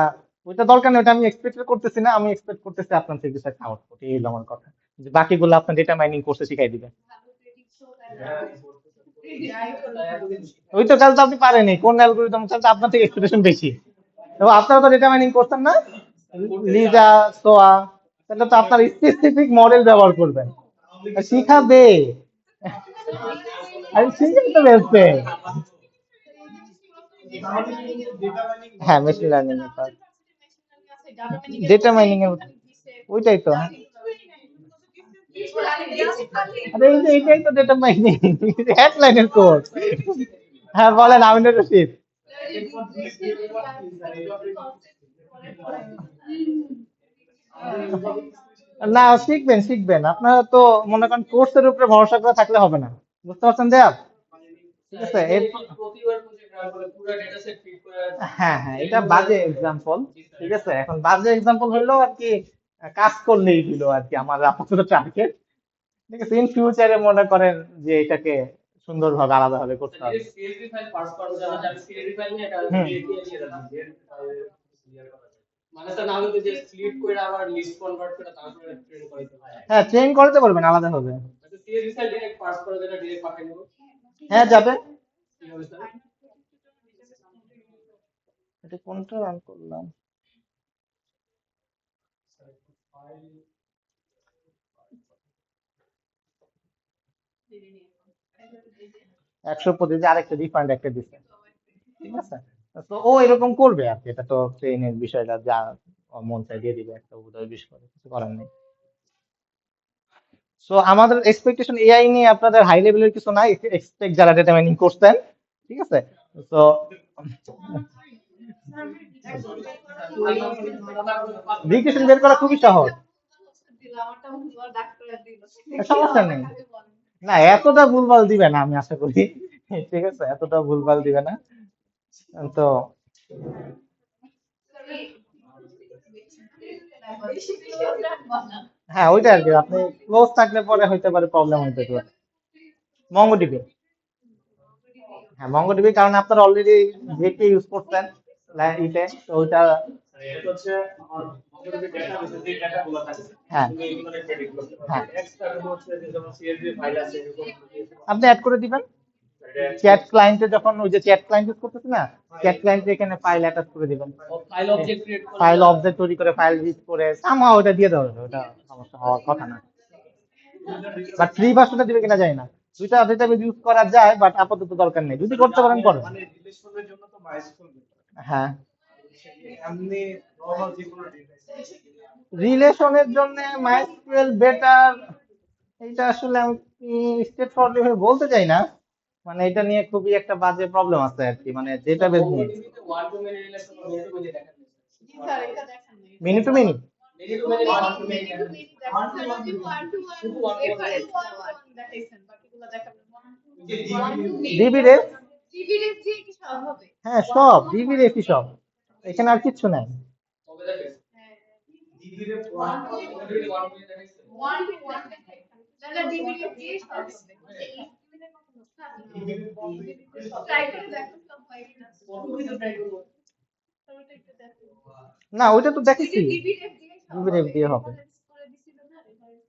ওইটা দরকার নেই, ওইটা আমি এক্সপেক্ট করতেছি না, আমি এক্সপেক্ট করতেছি আপনার থেকে কিছু একটা আউটপুট, এই হলো আমার কথা, যে বাকিগুলো আপনার ডেটা মাইনিং কোর্সে শিখাই দিবে। ভালো প্রেডিকশন যাই হোক ওই তো কাজ তো আপনি পারেনি, কোন অ্যালগোরিদম কাজ আপনার থেকে এক্সপেকটেশন বেশি, এবং আপনারা তো ডেটা মাইনিং করছেন না, লিজা, সোয়া, তাহলে তো আপনার স্পেসিফিক মডেল ব্যবহার করবেন, শিখাবে, আমি শিখে তো বেসতে। হ্যাঁ, মেশিন লার্নিং এর পার্ট, ডেটা মাইনিং এর, ওইটাই তো। আরে এই যে এইটাই তো ডেটা মাইনিং, হেডলাইনের কোড। হ্যাঁ বলেন, আমিনুর রশিদ। না, শিখবেন শিখবেন, আপনারা তো মনে করেন কোর্সের উপরে ভরসা করে থাকলে হবে না, বুঝতে পারছেন দেব, ঠিক আছে। এখানে এর কি প্রতিবার প্রজেক্ট রান করে পুরো ডেটা সেট ফিট করে হ্যাঁ হ্যাঁ, এটা ডেলিভার বাজে এক্সাম্পল, ঠিক আছে। এখন বাজে এক্সাম্পল হইলো আর কি, কাজ করলেই হইলো আর কি আমার আপাতত টার্গেট, ঠিক আছে। ইন ফিউচারে মনে করেন যে এটাকে সুন্দরভাবে আলাদাভাবে করতে হবে। ডাইরেক্ট সিএসভি ফাইল পার্স করা যাবে না, আমি সিএসভি ফাইল নিয়ে এটা হুম, ক্রিয়েট দিয়ে দিয়ে রাখি ক্লিয়ার করা যায়। মানে স্যার না হলে তো যে স্প্লিট করে আবার লিস্ট কনভার্ট করে তারপরে ট্রেন করাইতে হয়। হ্যাঁ ট্রেন করতে পারবেন আলাদাভাবে। আচ্ছা সিএসভি ফাইল ডাইরেক্ট পার্স করে যেটা ডিরেক্ট পাঠিয়ে দেবো, হ্যাঁ যাবে। কি হবে স্যার? এটা কোনটা রান করলাম, 125 আরেকটা রিফান্ড একটা দিচ্ছে, ঠিক আছে। তো ও এরকম করবে আর কি, এটা তো ট্রেনের বিষয়টা, যা ওর মন চাই দিয়ে দিবে, একটা উদয় বিশ করে, কিছু করার নেই। সো আমাদের এক্সপেকটেশন এআই নিয়ে আপনাদের হাই লেভেলের কিছু নাই, এক্সপেক্ট যারা ডেটা মাইনিং করছেন, ঠিক আছে। তো স্যার আমি ডিটেকশন বের করা খুবই ডিসিশন বের করা খুবই সহজ, দিল আমারটা ভুল ডাক্তার দিল সমস্যা নেই। না, এতটা ভুলভাল দিবে না আমি আশা করি, ঠিক আছে, এতটা ভুলভাল দিবে না। তো হ্যাঁ, ওইটা আর কি, আপনি ক্লোজ থাকলে পরে হইতে পারে প্রবলেম হইতে পারে। মঙ্গোডিবি, হ্যাঁ মঙ্গোডিবি, কারণ আপনারা অলরেডি জেকে ইউজ করছেন ইতে, তো ওইটা এটা হচ্ছে আমার মঙ্গলবার ডেটাবেসে যে ডেটাগুলো থাকে হ্যাঁ তুমি এগুলো ক্রেডিট করতে পারো। হ্যাঁ এক্সট্রা কোনো হচ্ছে যে যেমন সিএসভি ফাইল আছে এরকম আপনি অ্যাড করে দিবেন। চ্যাট ক্লায়েন্টে যখন ওই যে চ্যাট ক্লায়েন্ট ইউজ করতেছে না, চ্যাট ক্লায়েন্টে এখানে ফাইল অ্যাটাচ করে দিবেন, ফাইল অবজেক্ট ক্রিয়েট করে ফাইল অবজেক্ট তৈরি করে ফাইল রিড করে সামহাও ওটা দিয়ে দেওয়া হবে, ওটা সমস্যা হওয়ার কথা না। বাট ফ্রি ভার্সনটা দিবে কিনা জানি না, দুইটা ডেটাবেস ইউজ করা যায়, বাট আপাতত দরকার নেই, যদি করতে পারেন করেন। মানে রিলেশনের জন্য তো মাইস্কুল হ্যাঁ, এমনি নরমাল যে কোনো ডেটা রিলেশনের জন্য মাইস্কুয়েল বেটার, এটা আসলে আমি স্ট্রেট ফরওয়ার্ডলি ভাবে বলতে চাই না, মানে এটা নিয়ে খুবই একটা বাজে প্রবলেম আছে আর কি, মানে ডেটাবেস নিয়ে। মঙ্গোডিবিতে ওয়ান টু মেনি রিলেশন বা মেনি টু মেনি দেখেন না। জি স্যার এটা দেখেন নাই minute to minute, many to many one to many দেখেন না। শুধু ওয়ান দেখাইছেন, বাকিগুলো দেখাবেন ডিবি রেফ, ডিভিডেন্স দিয়ে কি সব হবে? হ্যাঁ সব ডিবি রেফই সব, এখানে আর কিচ্ছু নাই। কবে দেখেন? ডিগ্রিতে মঙ্গোডিবিতে ওয়ান টু মেনি দেখেন। ওয়ান টু ওয়ান তাহলে ডিভিডেন্স দিয়ে সব হবে। ট্রাই করে দেখো সব হয় কিনা। ওইটা একটু দেখেন। না ওইটা তো দেখেছি, ডিভিডেন্স দিয়ে সব ডিবি রেফ দিয়ে হবে। রেফারেন্স করে দিছিল না, রেফারেন্স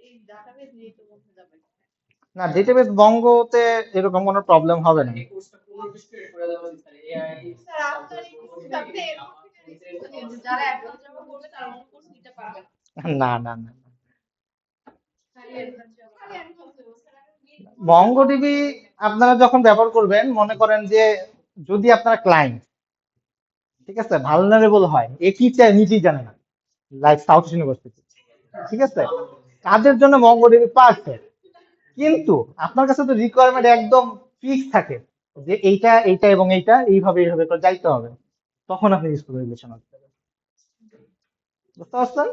এই ডাটাবেস নিয়ে তো বলতে যাবে। না ডেটাবেস বঙ্গতে এরকম কোনো প্রবলেম হবে না। এই কোর্সটা পুনর্বিশ ক্রিয়েট করে দেওয়া উচিত স্যার। এআই স্যার আপনার এই কোর্সটা আপনি এরপর থেকে রিস্ক নিয়ে যে যারা অ্যাডভান্স জমা করবে তারা অন্য কোর্স নিতে পারবে না। না না না না। খালি অ্যাডভান্স জমা খালি অ্যাডভান্স দেবো স্যার আমি মঙ্গোডিবি আপনারা যখন ব্যবহার করবেন, মনে করেন যে যদি আপনার ক্লায়েন্ট, ঠিক আছে, ভালনারেবল হয়, এ কি চায় নিজেই জানে না, লাইক সাউথ ইউনিভার্সিটি, ঠিক আছে, কাদের জন্য মঙ্গোডিবি পারফেক্ট। কিন্তু আপনার কাছে তো রিকোয়ারমেন্ট একদম ফিক্স থাকে যে এইটা এইটা এবং এইটা এইভাবে এইভাবে করে যাইতে হবে, তখন আপনি ইউজ করবেন রিলেশন। বুঝতে পারছেন,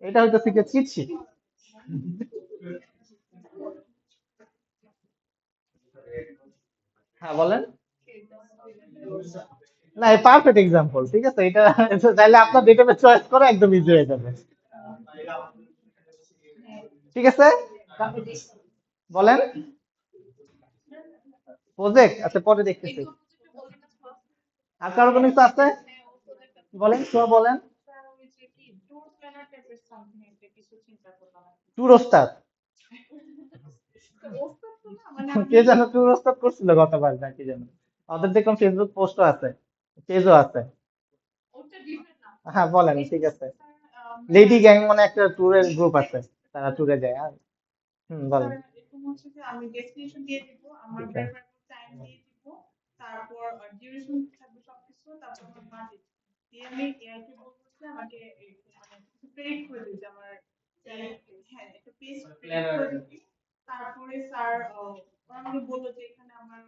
এটা হয়তো থেকে চিট শিট। হ্যাঁ বলেন। না এই পারফেক্ট এক্সাম্পল, ঠিক আছে, এটা চাইলে আপনার ডেটাবেস চয়েস করা একদম ইজি হয়ে যাবে, ঠিক আছে। বলেন প্রজেক্ট, আচ্ছা পরে দেখতেছি। আর কারো কোনো কিছু আছে বলেন, বলেন। স্যার ওই যে কি ট্যুর প্ল্যানার টাইপের সামথিং একটা কিছু চিন্তা করলাম। ট্যুর ওস্তাদ, তো ওস্তাদ তো না, মানে কে যেন ট্যুর ওস্তাদ করছিল গতবার, না কি যেন, ওদের দেখলাম ফেসবুক পোস্টও আছে, পেজও আছে। ওটা ডিফারেন্ট না। হ্যাঁ বলেন, ঠিক আছে। স্যার লেডি গ্যাং মানে একটা ট্যুরের গ্রুপ আছে, তারা ট্যুরে যায়। আর বলেন। এরকম হচ্ছে যে আমি ডেস্টিনেশন দিয়ে দিব, আমার প্রেফারেবল টাইম দিয়ে দিব, তারপর ডিউরেশন থাকবে সবকিছু, তারপর আমার বাজেট দিয়ে আমি এআইকে বলবো যে আমাকে মানে প্রেডিক্ট করে দিতে আমার হ্যাঁ একটা পেজ প্রেডিক্ট করে দিতে। তারপরে স্যার ওরা আমাকে বললো যে এখানে আমার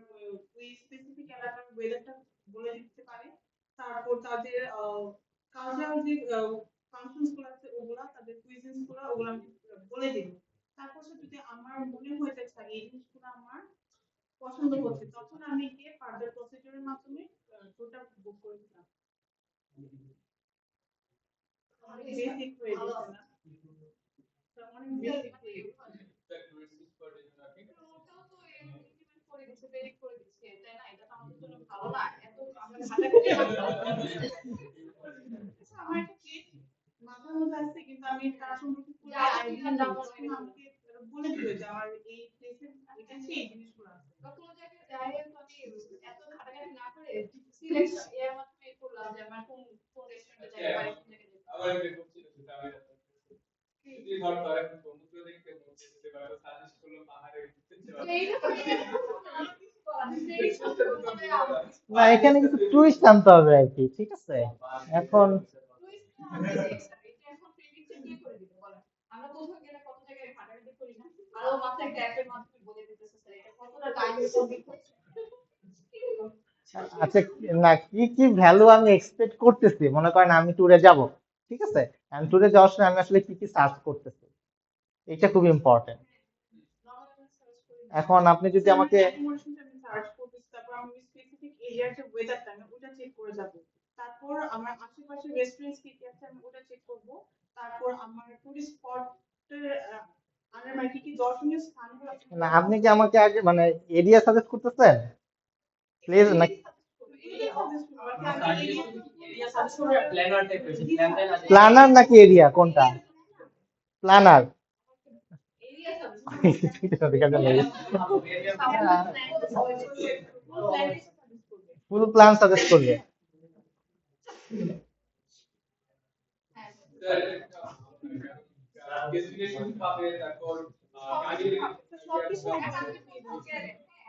ওই স্পেসিফিক এলাকার ওয়েদারটা বলে দিতে পারে, তারপর তাদের কালচারাল যে ফাংশনস গুলো আছে ওগুলা, তাদের কুইজিনস গুলো ওগুলো আমি বলে দিব। তারপর যদি আমার মনে হয়ে যাচ্ছে এই জিনিসগুলো আমার পছন্দ হচ্ছে, তখন আমি গিয়ে ফার্দার প্রসিডিউরের মাধ্যমে ওটা বুক করে দিলাম। অনেক বেসিক হয়ে গেছে না? অনেক বেসিক হয়ে গেছে। ওটাও তো ইমপ্লিমেন্ট করে দিচ্ছে প্রেডিক্ট করে দিচ্ছে তাই না? এটা তো আমাদের জন্য ভালো না এত আমরা ঘাটাঘাটি আমার একটা প্লেস মাথার মধ্যে আছে, কিন্তু আমি তার সম্পর্কে পুরো জানি আইডিয়া না নেই, বলে তখন আমাকে বলে দিবে যে আমার এই প্লেসে এটা আছে, এই জিনিসগুলো আছে। বা কোনো জায়গায় যাই তো আমি এত ঘাটাঘাটি না করে সিলেক্ট এর মাধ্যমে করলাম যে আমার কোন কোন বাড়ি কোন জায়গায় যেতে আবার একটা করছিল সেটা আমি যদি ধর তোর একটা সমুদ্র দেখতে মন চাইছে বা সাজেস্ট করলো পাহাড়ে ঘুরতে যাওয়া এইটা তো আমার কিছু করার নেই সেই সময় আমার না এখানে কিছু টুইস্ট আনতে হবে আর কি, ঠিক আছে? এখন টুইস্ট তো আনতেছি স্যার এটা এখন প্রেডিকশন কে করে দিবে বলেন আমরা কোথাও গেলে কত জায়গায় ঘাটাঘাটি করি না আর ও মাত্র একটা অ্যাপের মাধ্যমে বলে দিতেছে স্যার এটা কতটা টাইম কমপ্লিট হচ্ছে আচ্ছা, না কি কি ভ্যালু আমি এক্সপেক্ট করতেছি, মনে করেন আমি ট্যুরে যাব, ঠিক আছে? আমি ট্যুরে যাওয়ার সময় আমি আসলে কি কি সার্চ করতেছি, এটা খুব ইম্পর্টেন্ট। নর্মাল সার্চ করি এখন আপনি যদি আমাকে অ্যাকোমোডেশনটা আমি সার্চ করতেছি, তারপর আমি স্পেসিফিক এরিয়ার যে ওয়েদারটা আমি ওটা চেক করে যাব। তারপর আমার আশেপাশে রেস্টুরেন্টস কি কি আছে আমি ওটা চেক করব। তারপর আমার টুরিস্ট স্পটের আর মানে কি কি দর্শনীয় স্থানগুলো আছে না, আপনি কি আমাকে আগে মানে এরিয়া সাজেস্ট করতেছেন প্লিজ, না এরিয়া সাজেস্ট করব আর কি আমি এরিয়া এরিয়া সাজেস্ট করে প্ল্যানার টাইপ হয়েছে প্ল্যান দেন আছে প্ল্যানার নাকি এরিয়া, কোনটা? প্ল্যানার এরিয়া সাজেস্ট ফুল প্ল্যান সাজেস্ট করবে। ডেস্টিনেশন পাবে তারপর গাড়ি সবকিছু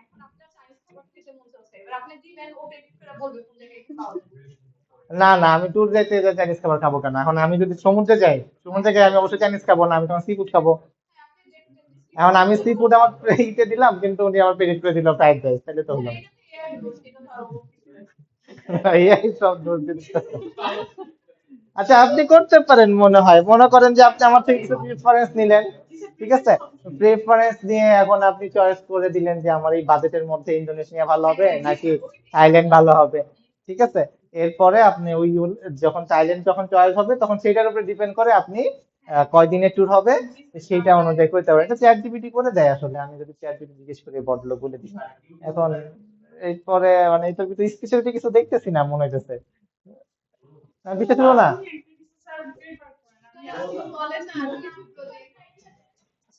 এখন আপনার চাইনিজ খাবার খেতে মন চাচ্ছে এবার আপনি দিবেন ও প্রেডিক্ট করে বলবে কোন জায়গায় একটু পাওয়া যাবে না না, আমি ট্যুর যাইতে চাইনিজ খাবার খাবো কেন? এখন আমি যদি সমুদ্রে যাই, সমুদ্রে গিয়ে আমি অবশ্যই চাইনিজ খাবো না, আমি তখন সি ফুড খাবো। আপনি যেটা এখন আমি সি ফুড আমার ইতে দিলাম, কিন্তু উনি আমার প্রেডিক্ট করে দিল ফ্রাইড রাইস, তাহলে তো হলো না। এটা তো এআই দোষ এটা তো আরো কিছু না এই সব দোষ দিচ্ছে। আচ্ছা, আপনি করতে পারেন, মনে করেন যে আপনি আমার থেকে কিছু প্রিফারেন্স নিলেন, ঠিক আছে? প্রেফারেন্স নিয়ে এখন আপনি চয়েস করে দিলেন যে আমার এই বাজেটের মধ্যে ইন্দোনেশিয়া ভালো হবে নাকি থাইল্যান্ড ভালো হবে, ঠিক আছে? এরপরে আপনি ওই যখন থাইল্যান্ড যখন চয়েস হবে তখন সেটার উপরে ডিপেন্ড করে আপনি কয়দিনের ট্যুর হবে সেইটা অনুযায়ী করতে পারেন। এটা চ্যাট জিপিটি করে দেয় আসলে, আমি যদি চ্যাট জিপিটি জিজ্ঞেস করে বদলো বলে দিই। এখন এরপরে মানে এটার ভিতরে স্পেশালিটি কিছু দেখতেছি না মনে হইতেছে, বিশ্বাস হলো না। আপনি বলেন না আমি কিছু প্রজেক্ট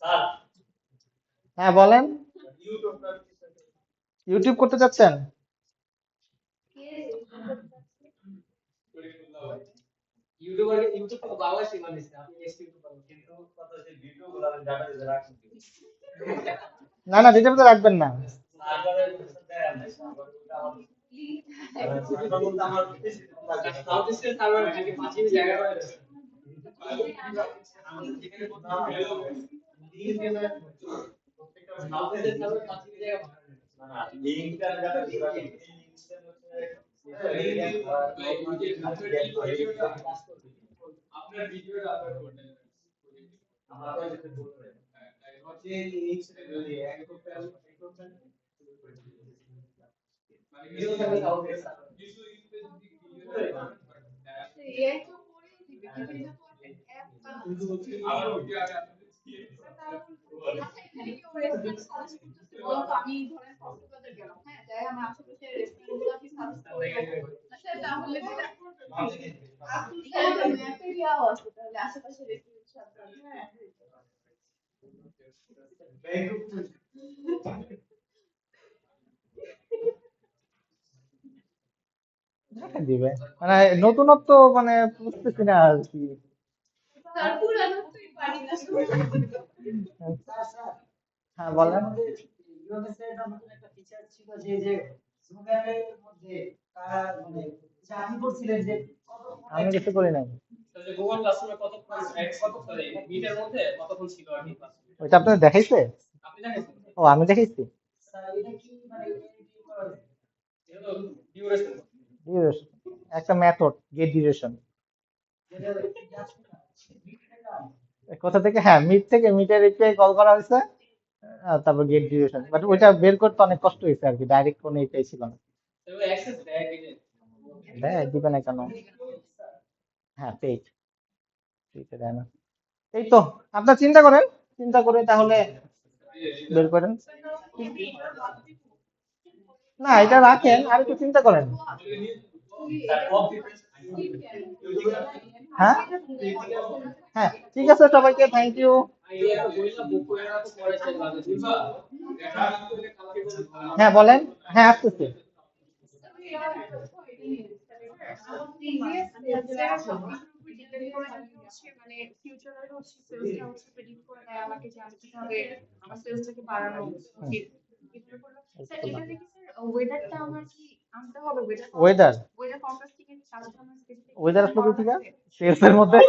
স্যার হ্যাঁ বলেন, ইউটিউবটা ইউটিউব করতে চাচ্ছেন? করে খুললাম ইউটিউব তো বাংলা শিখা দিচ্ছে আপনি নেক্সট ইউটিউব পাবেন কিন্তু কথা হচ্ছে ভিডিওগুলো আমি ডাটাবেজে রাখি না না, ডিটেলস রাখবেন না। সার্ভারের দেয় না সার্ভারটা আমার সাউথ ইস্টের সার্ভার নাকি 5 জিবি জায়গা পাওয়া যাচ্ছে আমাদের যেখানে কোথাও গেল লিংকে না প্রত্যেকটা সাউথ ইস্টের সার্ভার 5 জিবি জায়গা পাওয়া যাচ্ছে না লিংকটা যাতে ঘোরা এই লিংকটা আপনার ভিডিওটা আপলোড করতেন আমরা তো যেটা বলতে হচ্ছে এই যদি এক করতে মানে ভিডিও থাকলে সাউথ ইস্ট কিছু স্পেসিফিক ভিডিও এআই তো করেই দিবে কিন্তু এটা তো অ্যাপ বানানো আবার ভিডিও আগে আচ্ছা এখানে কি ওর রেস্টুরেন্ট সাজেস্ট করতেছে বলো তো আমি ধরেন কক্সবাজার গেলাম হ্যাঁ যাই আমি আশেপাশে রেস্টুরেন্টগুলো কি সাজেস্ট করবো আচ্ছা তাহলে আপনি ম্যাপে দেওয়া আছে তাহলে আশেপাশে রেস্টুরেন্ট সব হ্যাঁ দেখা দিবে মানে নতুনত্ব মানে বুঝতেছি না আর কি। তারপর আমি তুই পারি না হ্যাঁ বলেন। ইউএসএর মধ্যে একটা ফিচার ছিল যে জুম অ্যাপের মধ্যে তারা মানে যে আপনি বলছিলেন যে আমি কিছু করি নাই, তাহলে গুগল ক্লাসরুমে কতক্ষণ কত সরি মিটের মধ্যে কতক্ষণ ছিল আর কি ক্লাস ওইটা আপনাদের দেখাইছে? আপনি দেখেছেন ও আমি দেখাইছি। এটা কি মানে এডিটিং করা যায়? এটা তো ডিউরেশন ডিউরেশন একটা মেথড, গেট ডিউরেশন। যেটা যাচ্ছে না মিটটা না কোথা থেকে? হ্যাঁ, মিটের এপিআই কল করা হয়েছে, তারপর গেট ডিউরেশন, বাট ওইটা বের করতে অনেক কষ্ট হয়েছে আর কি, ডাইরেক্ট কোনো এপিআই ছিল না। তাহলে অ্যাক্সেস দেয় দিলে দেয়, দিবে না কেন? হ্যাঁ পেইড, ফ্রিতে দেয় না। এই তো, আপনার চিন্তা করে তাহলে বের করেন। না এটা রাখেন, আর একটু চিন্তা করেন। হ্যাঁ হ্যাঁ, ঠিক আছে, সবাইকে থ্যাংক ইউ। এই একটা বইলা বুক করে রাখো পরে সে লাগে বুঝছো হ্যাঁ বলেন, হ্যাঁ আসতেছে। আমার প্রিভিয়াস সেলসের সবকিছুর উপর ডিপেন্ড করে যদি হচ্ছে মানে ফিউচারের হচ্ছে সেলসটা হচ্ছে প্রেডিক্ট করে দেয় আমাকে যে আমি কিভাবে আমার সেলসটাকে বাড়ানো উচিত কিভাবে করলে স্যার এটা দেখি স্যার ওয়েদারটা আমার কি আনতে হবে ওয়েদার ওয়েদার ফরকাস্টিং এর কাজটা আমার স্পেসিফিক ওয়েদার আসলে কোথেকে সেলস এর মধ্যে